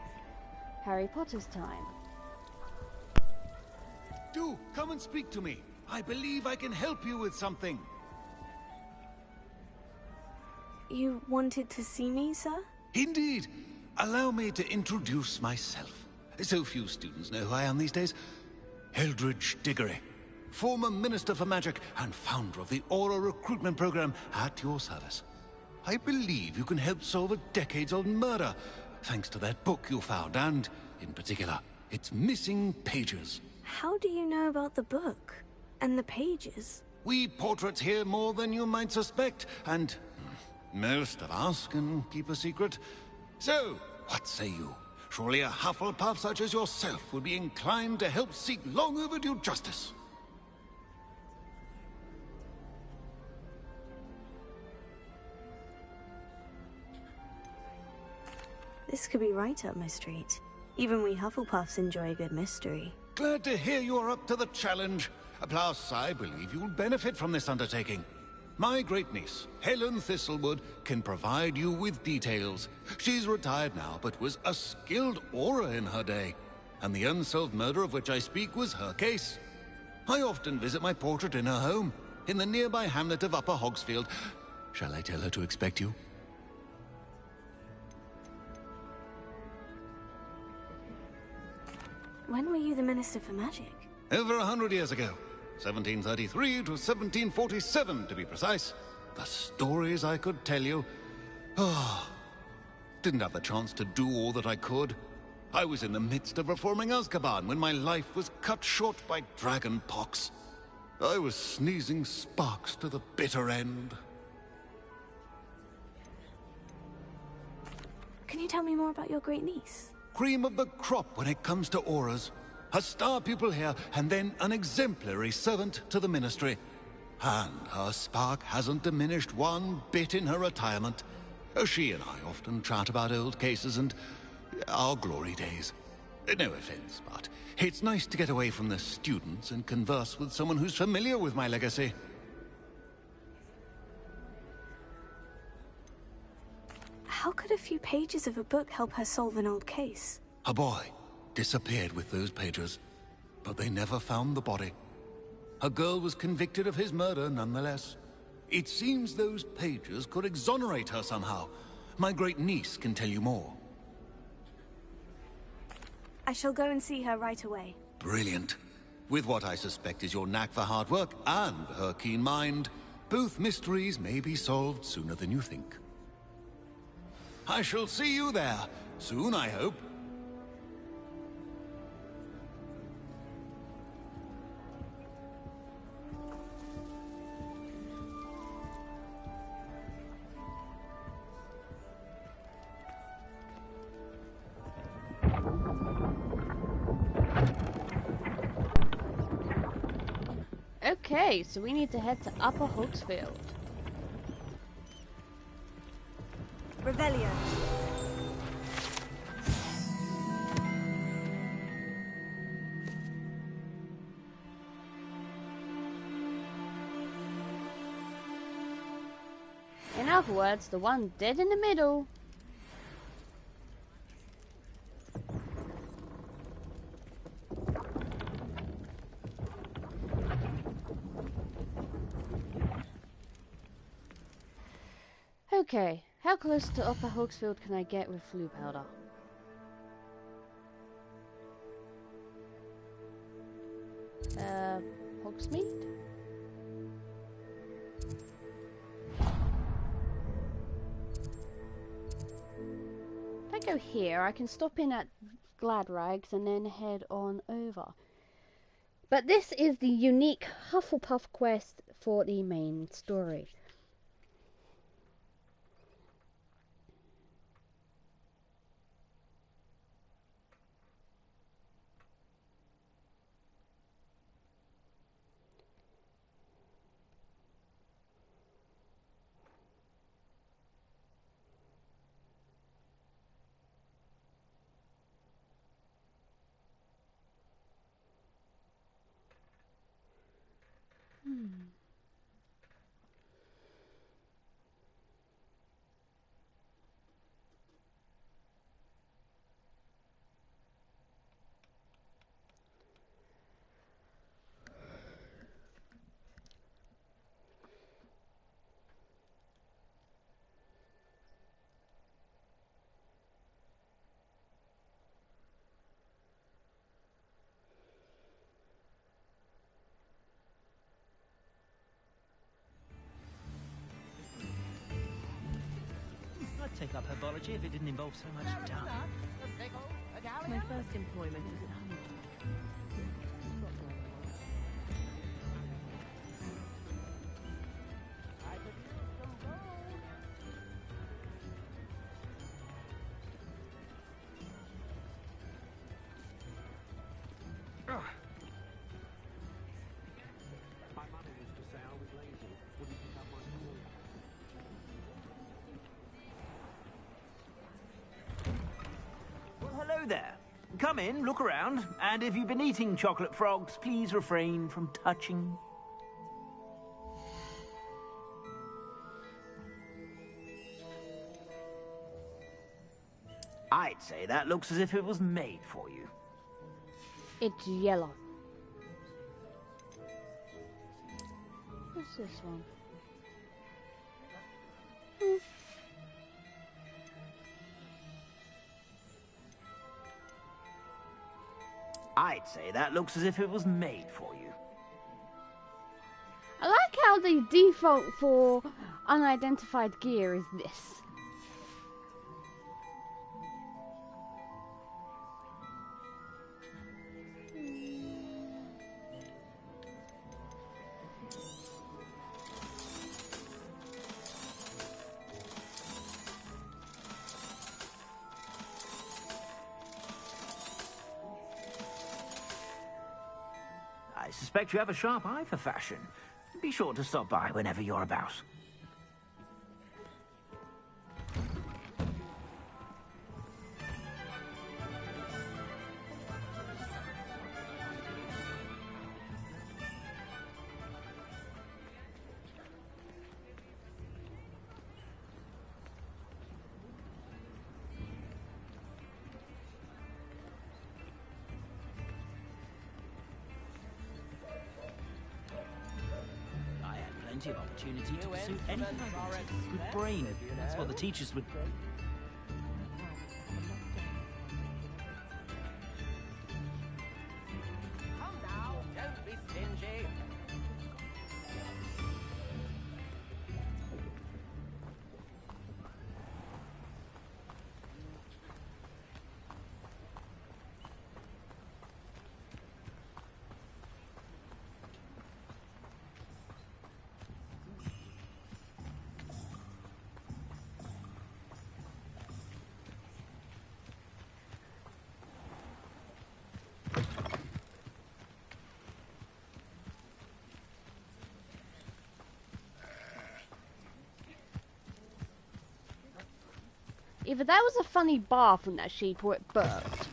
Harry Potter's time. Do come and speak to me. I believe I can help you with something. You wanted to see me, sir? Indeed. Allow me to introduce myself. So few students know who I am these days. Eldridge Diggory, former Minister for Magic and founder of the Auror recruitment program, at your service. I believe you can help solve a decades-old murder, thanks to that book you found, and, in particular, its missing pages. How do you know about the book? And the pages? We portraits hear more than you might suspect, and most of us can keep a secret. So, what say you? Surely a Hufflepuff such as yourself would be inclined to help seek long overdue justice. This could be right up my street. Even we Hufflepuffs enjoy a good mystery. Glad to hear you're up to the challenge. Plus, I believe you'll benefit from this undertaking. My great-niece, Helen Thistlewood, can provide you with details. She's retired now, but was a skilled Auror in her day. And the unsolved murder of which I speak was her case. I often visit my portrait in her home, in the nearby hamlet of Upper Hogsfield. Shall I tell her to expect you? When were you the Minister for Magic? Over 100 years ago. 1733 to 1747, to be precise. The stories I could tell you. Ah, didn't have the chance to do all that I could. I was in the midst of reforming Azkaban when my life was cut short by dragon pox. I was sneezing sparks to the bitter end. Can you tell me more about your great niece? Cream of the crop when it comes to auras. A star pupil here, and then an exemplary servant to the ministry. And her spark hasn't diminished one bit in her retirement. She and I often chat about old cases and our glory days. No offense, but it's nice to get away from the students and converse with someone who's familiar with my legacy. How could a few pages of a book help her solve an old case? A boy disappeared with those pages, but they never found the body. A girl was convicted of his murder nonetheless. It seems those pages could exonerate her somehow. My great niece can tell you more. I shall go and see her right away. Brilliant. With what I suspect is your knack for hard work and her keen mind, both mysteries may be solved sooner than you think. I shall see you there, soon I hope. Okay, so we need to head to Upper Hogsfield. Revelio. In other words, the one dead in the middle. Okay, how close to Upper Hogsfield can I get with flu powder? Hogsmeade? If I go here, I can stop in at Gladrags and then head on over. But this is the unique Hufflepuff quest for the main story. I'd take up herbology if it didn't involve so much dung. My first employment is at home. Hello there. Come in, look around, and if you've been eating chocolate frogs, please refrain from touching. I'd say that looks as if it was made for you. It's yellow. What's this one? I'd say that looks as if it was made for you. I like how the default for unidentified gear is this. I suspect you have a sharp eye for fashion. Be sure to stop by whenever you're about. Of opportunity to pursue anything I wanted. Good brain. That's what the teachers would... Come now, don't be stingy. Either that was a funny bar from that sheep or it burped.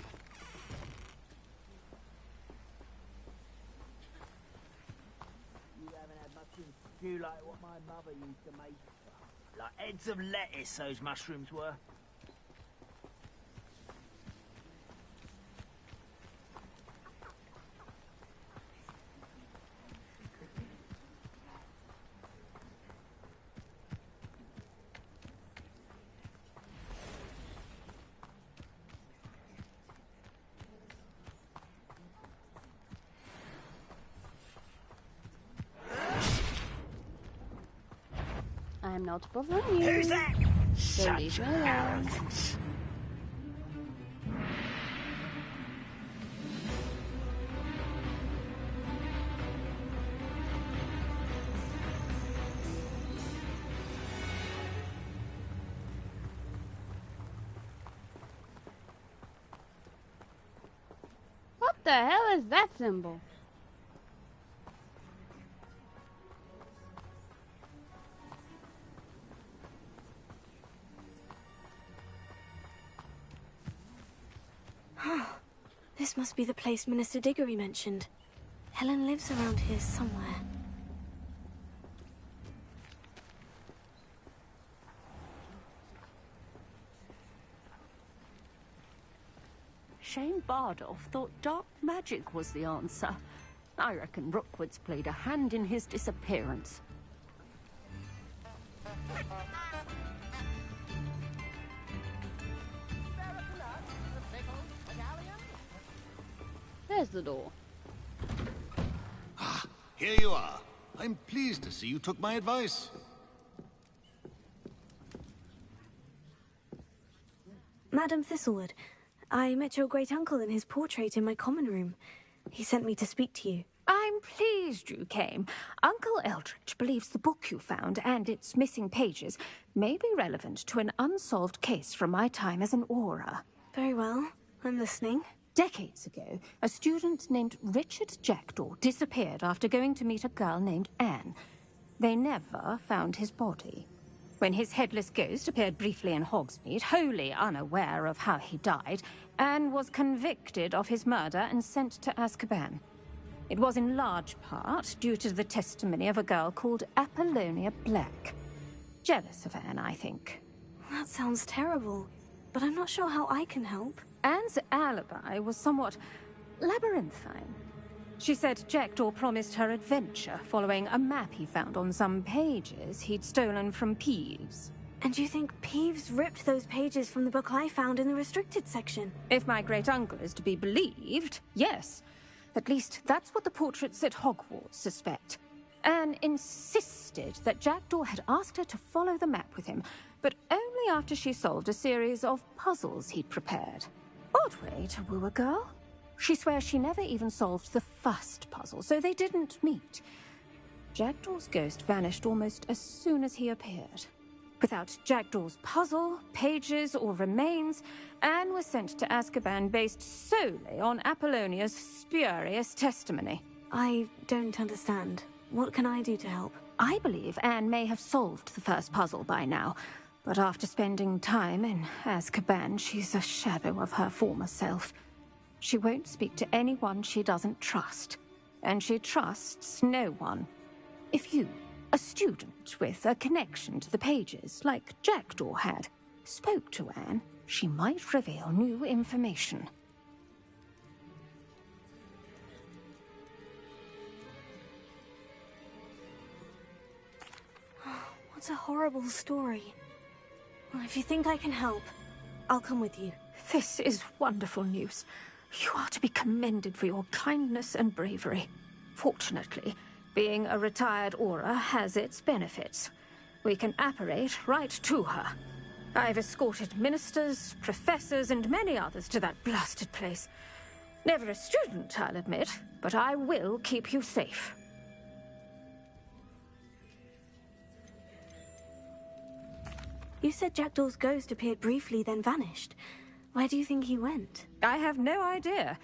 You haven't had mushroom stew like what my mother used to make. Like heads of lettuce, those mushrooms were. I am not bothering you. Who's that? So leave me alone. What the hell is that symbol? This must be the place Minister Diggory mentioned. Helen lives around here somewhere. Shane Bardolph thought dark magic was the answer. I reckon Rookwood's played a hand in his disappearance. There's the door. Ah, here you are. I'm pleased to see you took my advice. Madam Thistlewood, I met your great-uncle in his portrait in my common room. He sent me to speak to you. I'm pleased you came. Uncle Eldridge believes the book you found and its missing pages may be relevant to an unsolved case from my time as an Auror. Very well. I'm listening. Decades ago, a student named Richard Jackdaw disappeared after going to meet a girl named Anne. They never found his body. When his headless ghost appeared briefly in Hogsmeade, wholly unaware of how he died, Anne was convicted of his murder and sent to Azkaban. It was in large part due to the testimony of a girl called Apollonia Black. Jealous of Anne, I think. That sounds terrible, but I'm not sure how I can help. Anne's alibi was somewhat labyrinthine. She said Jackdaw promised her adventure following a map he found on some pages he'd stolen from Peeves. And you think Peeves ripped those pages from the book I found in the restricted section? If my great-uncle is to be believed, yes. At least that's what the portraits at Hogwarts suspect. Anne insisted that Jackdaw had asked her to follow the map with him, but only after she solved a series of puzzles he'd prepared. Odd way to woo a girl. She swears she never even solved the first puzzle, so they didn't meet. Jackdaw's ghost vanished almost as soon as he appeared. Without Jackdaw's puzzle, pages, or remains, Anne was sent to Azkaban based solely on Apollonia's spurious testimony. I don't understand. What can I do to help? I believe Anne may have solved the first puzzle by now, but after spending time in Azkaban, she's a shadow of her former self. She won't speak to anyone she doesn't trust, and she trusts no one. If you, a student with a connection to the pages, like Jackdaw had, spoke to Anne, she might reveal new information. What a horrible story. Well, if you think I can help, I'll come with you. This is wonderful news. You are to be commended for your kindness and bravery. Fortunately, being a retired Auror has its benefits. We can apparate right to her. I've escorted ministers, professors, and many others to that blasted place. Never a student, I'll admit, but I will keep you safe. You said Jackdaw's ghost appeared briefly, then vanished. Where do you think he went? I have no idea.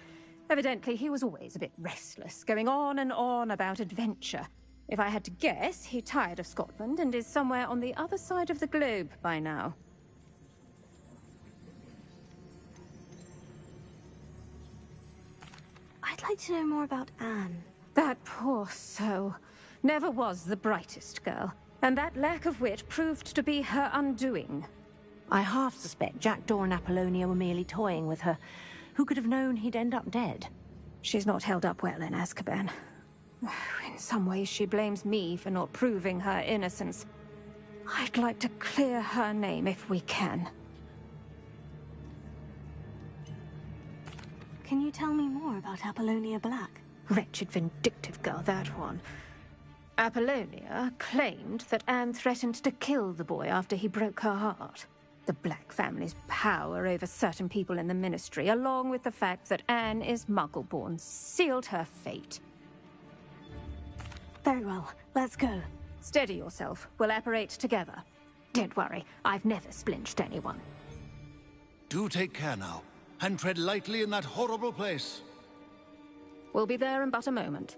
Evidently, he was always a bit restless, going on and on about adventure. If I had to guess, he tired of Scotland and is somewhere on the other side of the globe by now. I'd like to know more about Anne. That poor soul. Never was the brightest girl. And that lack of wit proved to be her undoing. I half suspect Jackdaw and Apollonia were merely toying with her. Who could have known he'd end up dead? She's not held up well in Azkaban. In some ways, she blames me for not proving her innocence. I'd like to clear her name if we can. Can you tell me more about Apollonia Black? Wretched, vindictive girl, that one. Apollonia claimed that Anne threatened to kill the boy after he broke her heart. The Black family's power over certain people in the Ministry, along with the fact that Anne is Muggle-born, sealed her fate. Very well. Let's go. Steady yourself. We'll apparate together. Don't worry. I've never splinched anyone. Do take care now, and tread lightly in that horrible place. We'll be there in but a moment.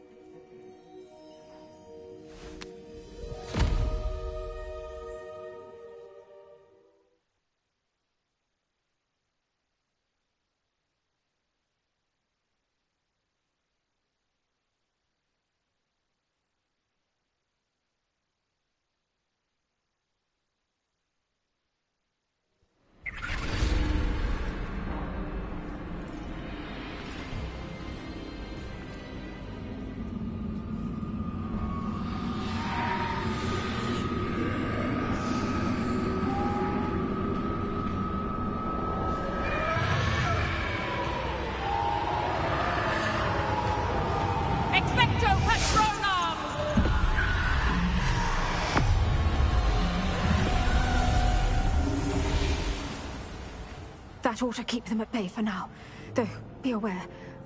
That ought to keep them at bay for now. Though, be aware,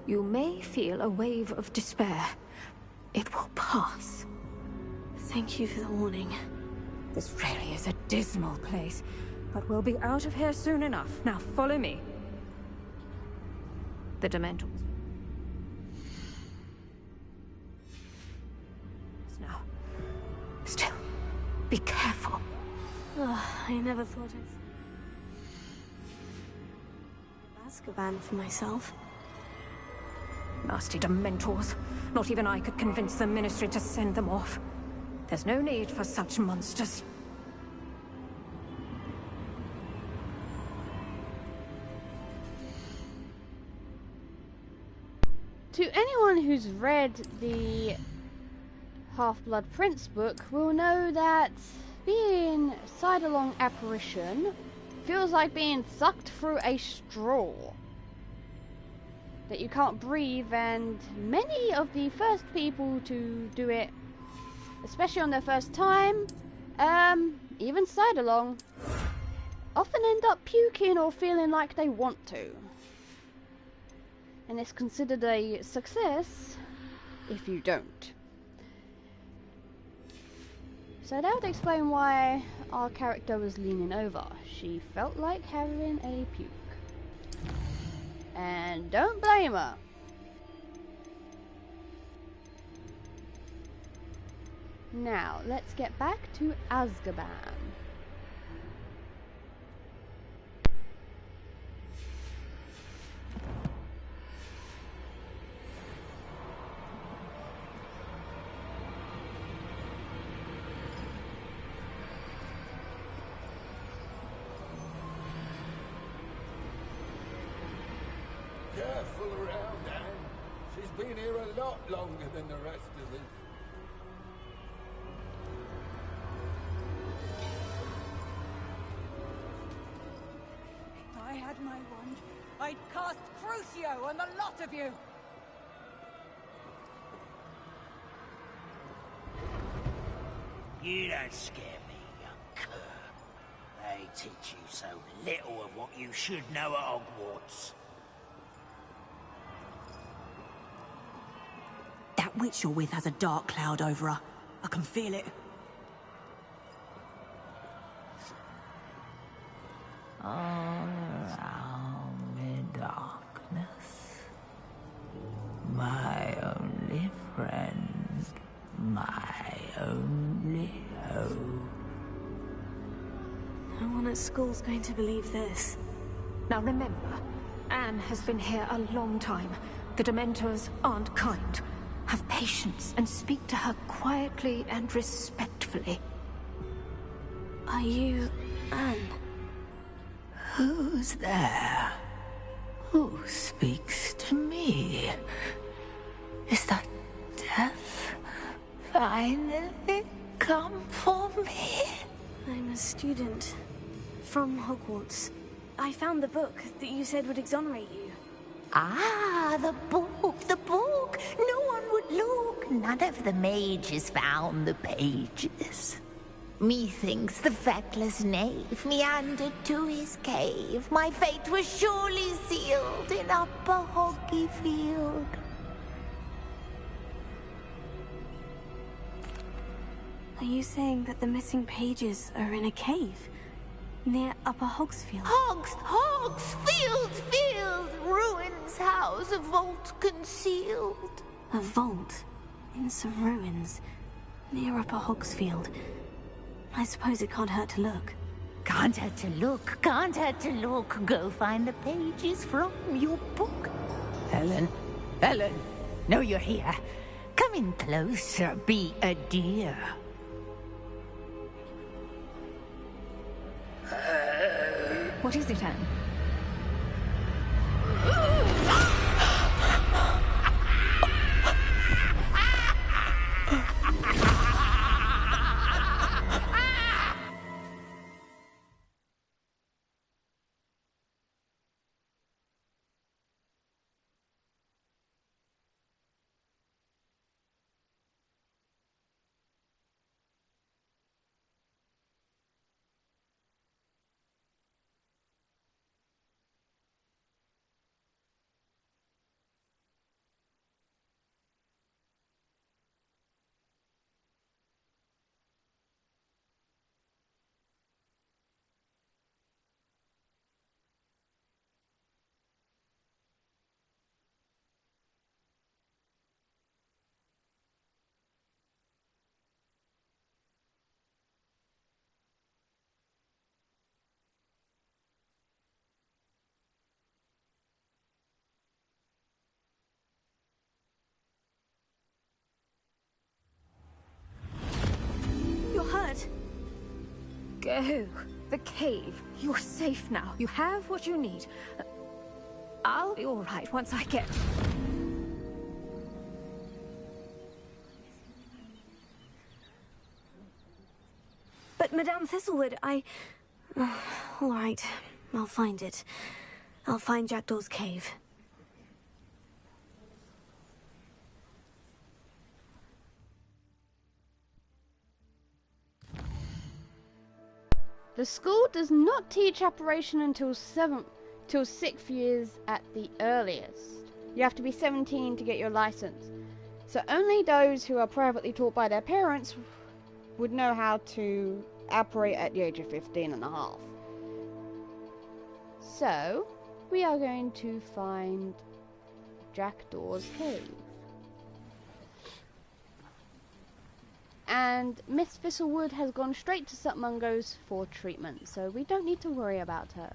you may feel a wave of despair. It will pass. Thank you for the warning. This really is a dismal place, but we'll be out of here soon enough. Now follow me. The Dementors. Now, still, be careful. I never thought I'd Azkaban for myself. Nasty Dementors. Not even I could convince the Ministry to send them off. There's no need for such monsters. To anyone who's read the Half-Blood Prince book will know that being sidelong apparition feels like being sucked through a straw. That you can't breathe, and many of the first people to do it, especially on their first time, even sidelong, often end up puking or feeling like they want to. And it's considered a success if you don't. So that would explain why our character was leaning over. She felt like having a puke. And don't blame her. Now, let's get back to Azkaban. Careful around, Anne. She's been here a lot longer than the rest of us. If I had my wand, I'd cast Crucio on the lot of you! You don't scare me, young cur. They teach you so little of what you should know at Hogwarts. That witch you're with has a dark cloud over her. I can feel it. All around me darkness. My only friend. My only hope. No one at school's going to believe this. Now remember, Anne has been here a long time. The Dementors aren't kind. Have patience and speak to her quietly and respectfully. Are you Anne? Who's there? Who speaks to me? Is that death finally come for me? I'm a student from Hogwarts. I found the book that you said would exonerate you. Ah, the book, the book. No one would look. None of the mages found the pages. Methinks the feckless knave meandered to his cave. My fate was surely sealed in Upper Hoggyfield. Are you saying that the missing pages are in a cave? Near Upper Hogsfield? Field! Ruins house, a vault concealed. A vault? In some ruins? Near Upper Hogsfield? I suppose it can't hurt to look. Can't hurt to look, can't hurt to look. Go find the pages from your book. Helen, know you're here. Come in closer, be a dear. What is it, Anne? You're hurt. Go. The cave. You're safe now. You have what you need. I'll be all right once I get... But Madame Thistlewood, all right, I'll find it. I'll find Jackdaw's cave. The school does not teach apparition until 6th years at the earliest. You have to be 17 to get your license. So only those who are privately taught by their parents would know how to apparate at the age of 15 and a half. So, we are going to find Jackdaw's cave. And Miss Thistlewood has gone straight to St. Mungo's for treatment, so we don't need to worry about her.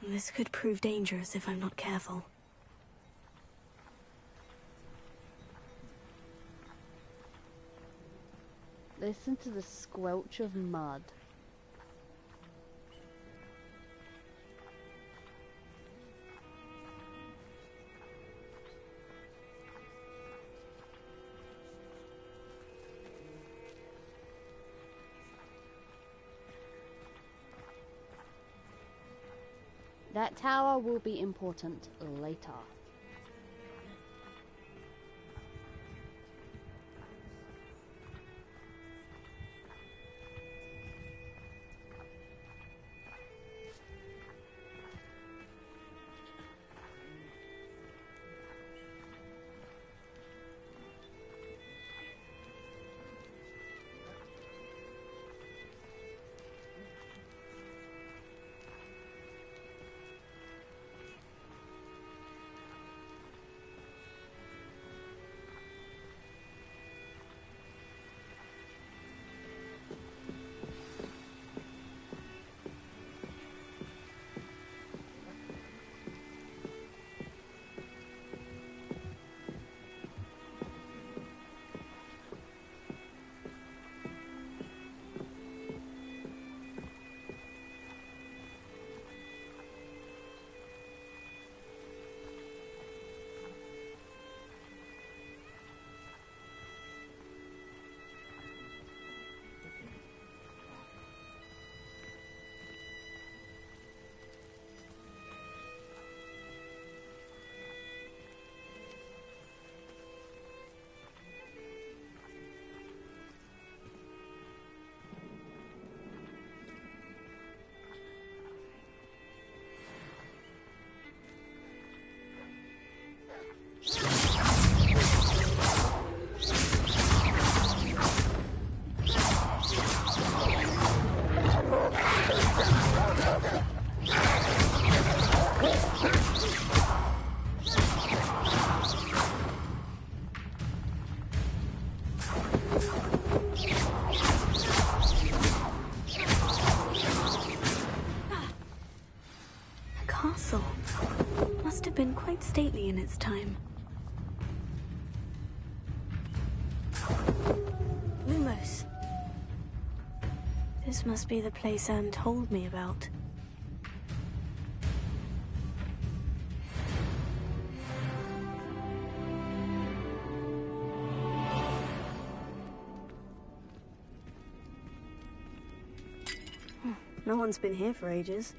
This could prove dangerous if I'm not careful. Listen to the squelch of mud. That tower will be important later. Castle must have been quite stately in its time. Lumos. This must be the place Anne told me about. No one's been here for ages.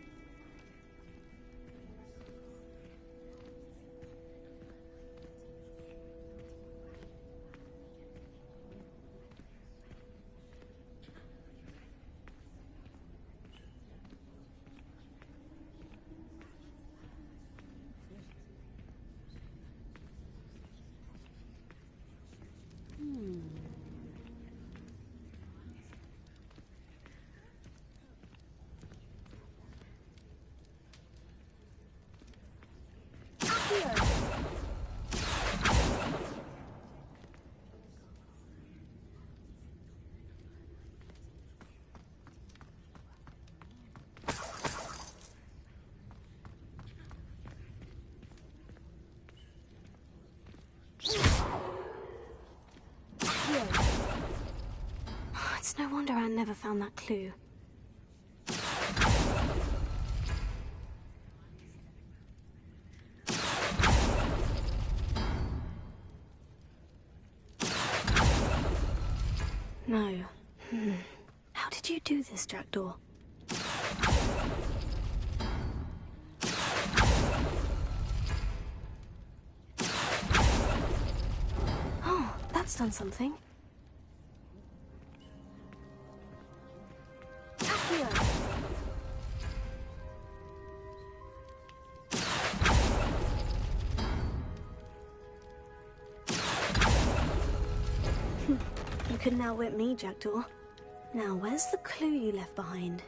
It's no wonder Anne never found that clue. No. How did you do this, Jackdaw? Oh, that's done something. Accio! You couldn't outwit me, Jackdaw. Now, where's the clue you left behind?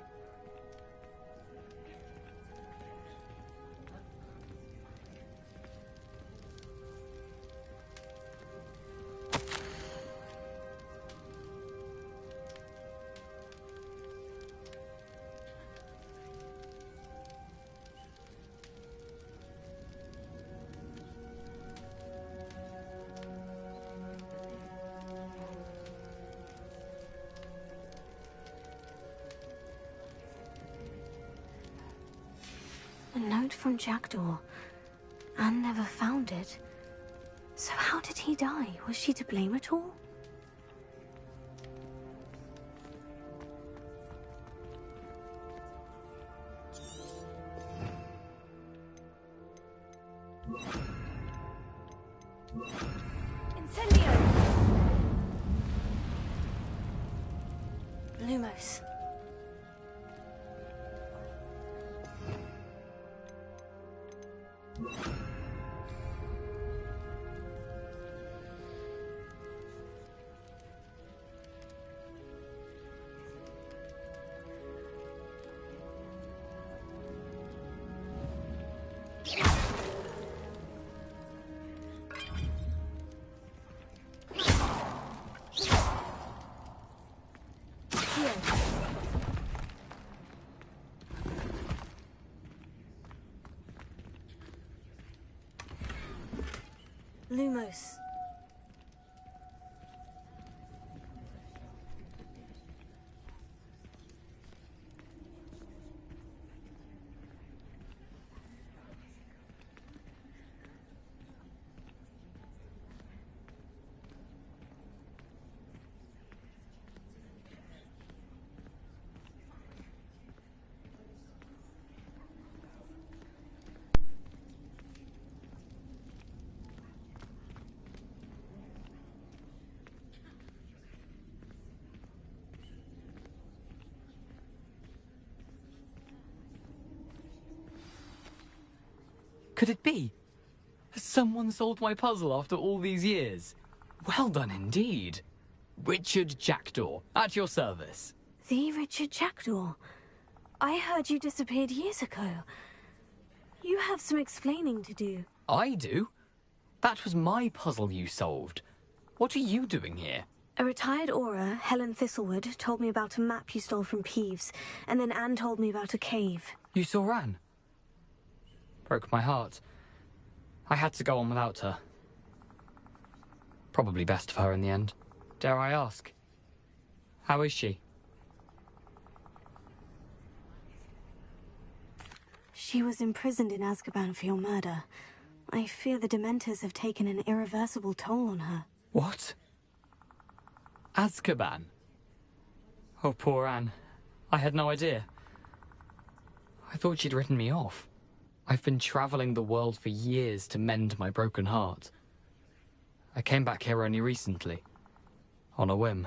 A note from Jackdaw. Anne never found it. So how did he die? Was she to blame at all? Incendio! Lumos. Lumos. Could it be? Has someone solved my puzzle after all these years? Well done indeed. Richard Jackdaw, at your service. The Richard Jackdaw? I heard you disappeared years ago. You have some explaining to do. I do? That was my puzzle you solved. What are you doing here? A retired Auror, Helen Thistlewood, told me about a map you stole from Peeves, and then Anne told me about a cave. You saw Anne? Broke my heart. I had to go on without her. Probably best of her in the end. Dare I ask? How is she? She was imprisoned in Azkaban for your murder. I fear the Dementors have taken an irreversible toll on her. What? Azkaban? Oh, poor Anne. I had no idea. I thought she'd written me off. I've been traveling the world for years to mend my broken heart. I came back here only recently, on a whim.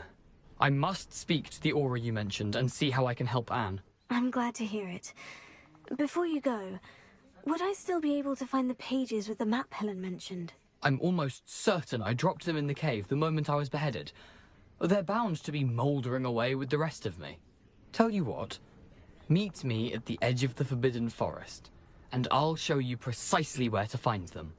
I must speak to the Auror you mentioned and see how I can help Anne. I'm glad to hear it. Before you go, would I still be able to find the pages with the map Helen mentioned? I'm almost certain I dropped them in the cave the moment I was beheaded. They're bound to be mouldering away with the rest of me. Tell you what, meet me at the edge of the Forbidden Forest, and I'll show you precisely where to find them.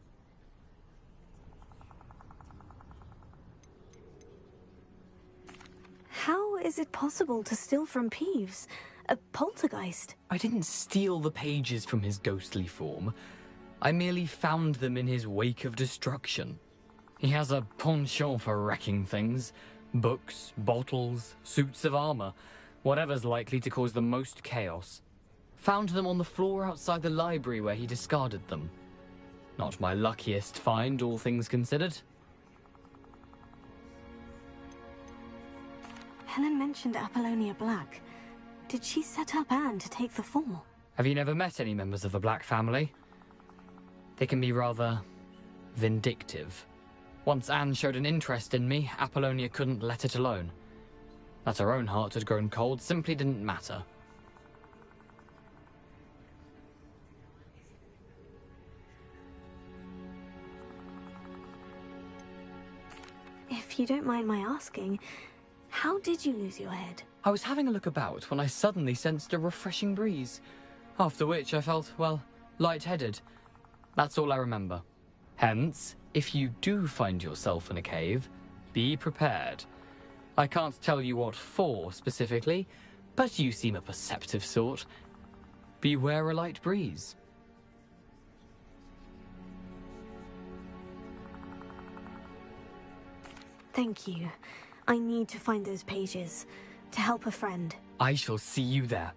How is it possible to steal from Peeves? A poltergeist? I didn't steal the pages from his ghostly form. I merely found them in his wake of destruction. He has a penchant for wrecking things, Books, bottles, suits of armor, whatever's likely to cause the most chaos. Found them on the floor outside the library where he discarded them. Not my luckiest find, all things considered. Helen mentioned Apollonia Black. Did she set up Anne to take the fall? Have you never met any members of the Black family? They can be rather vindictive. Once Anne showed an interest in me, Apollonia couldn't let it alone. That her own heart had grown cold simply didn't matter. If you don't mind my asking, how did you lose your head? I was having a look about when I suddenly sensed a refreshing breeze. After which I felt, well, lightheaded. That's all I remember. Hence, if you do find yourself in a cave, be prepared. I can't tell you what for specifically, but you seem a perceptive sort. Beware a light breeze. Thank you. I need to find those pages to help a friend. I shall see you there.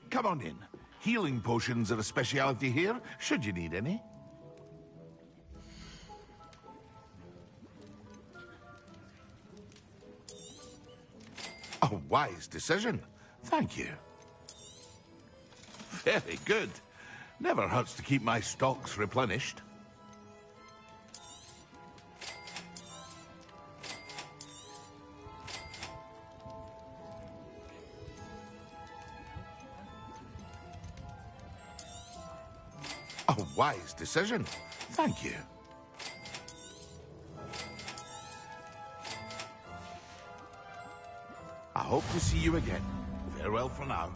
Come on in. Healing potions are a speciality here, should you need any. A wise decision. Thank you. Very good. Never hurts to keep my stocks replenished. A wise decision. Thank you. I hope to see you again. Farewell for now.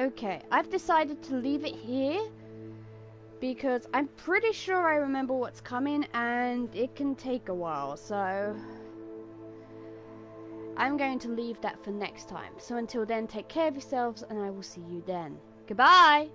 Okay, I've decided to leave it here because I'm pretty sure I remember what's coming and it can take a while, so I'm going to leave that for next time. So until then, take care of yourselves and I will see you then. Goodbye!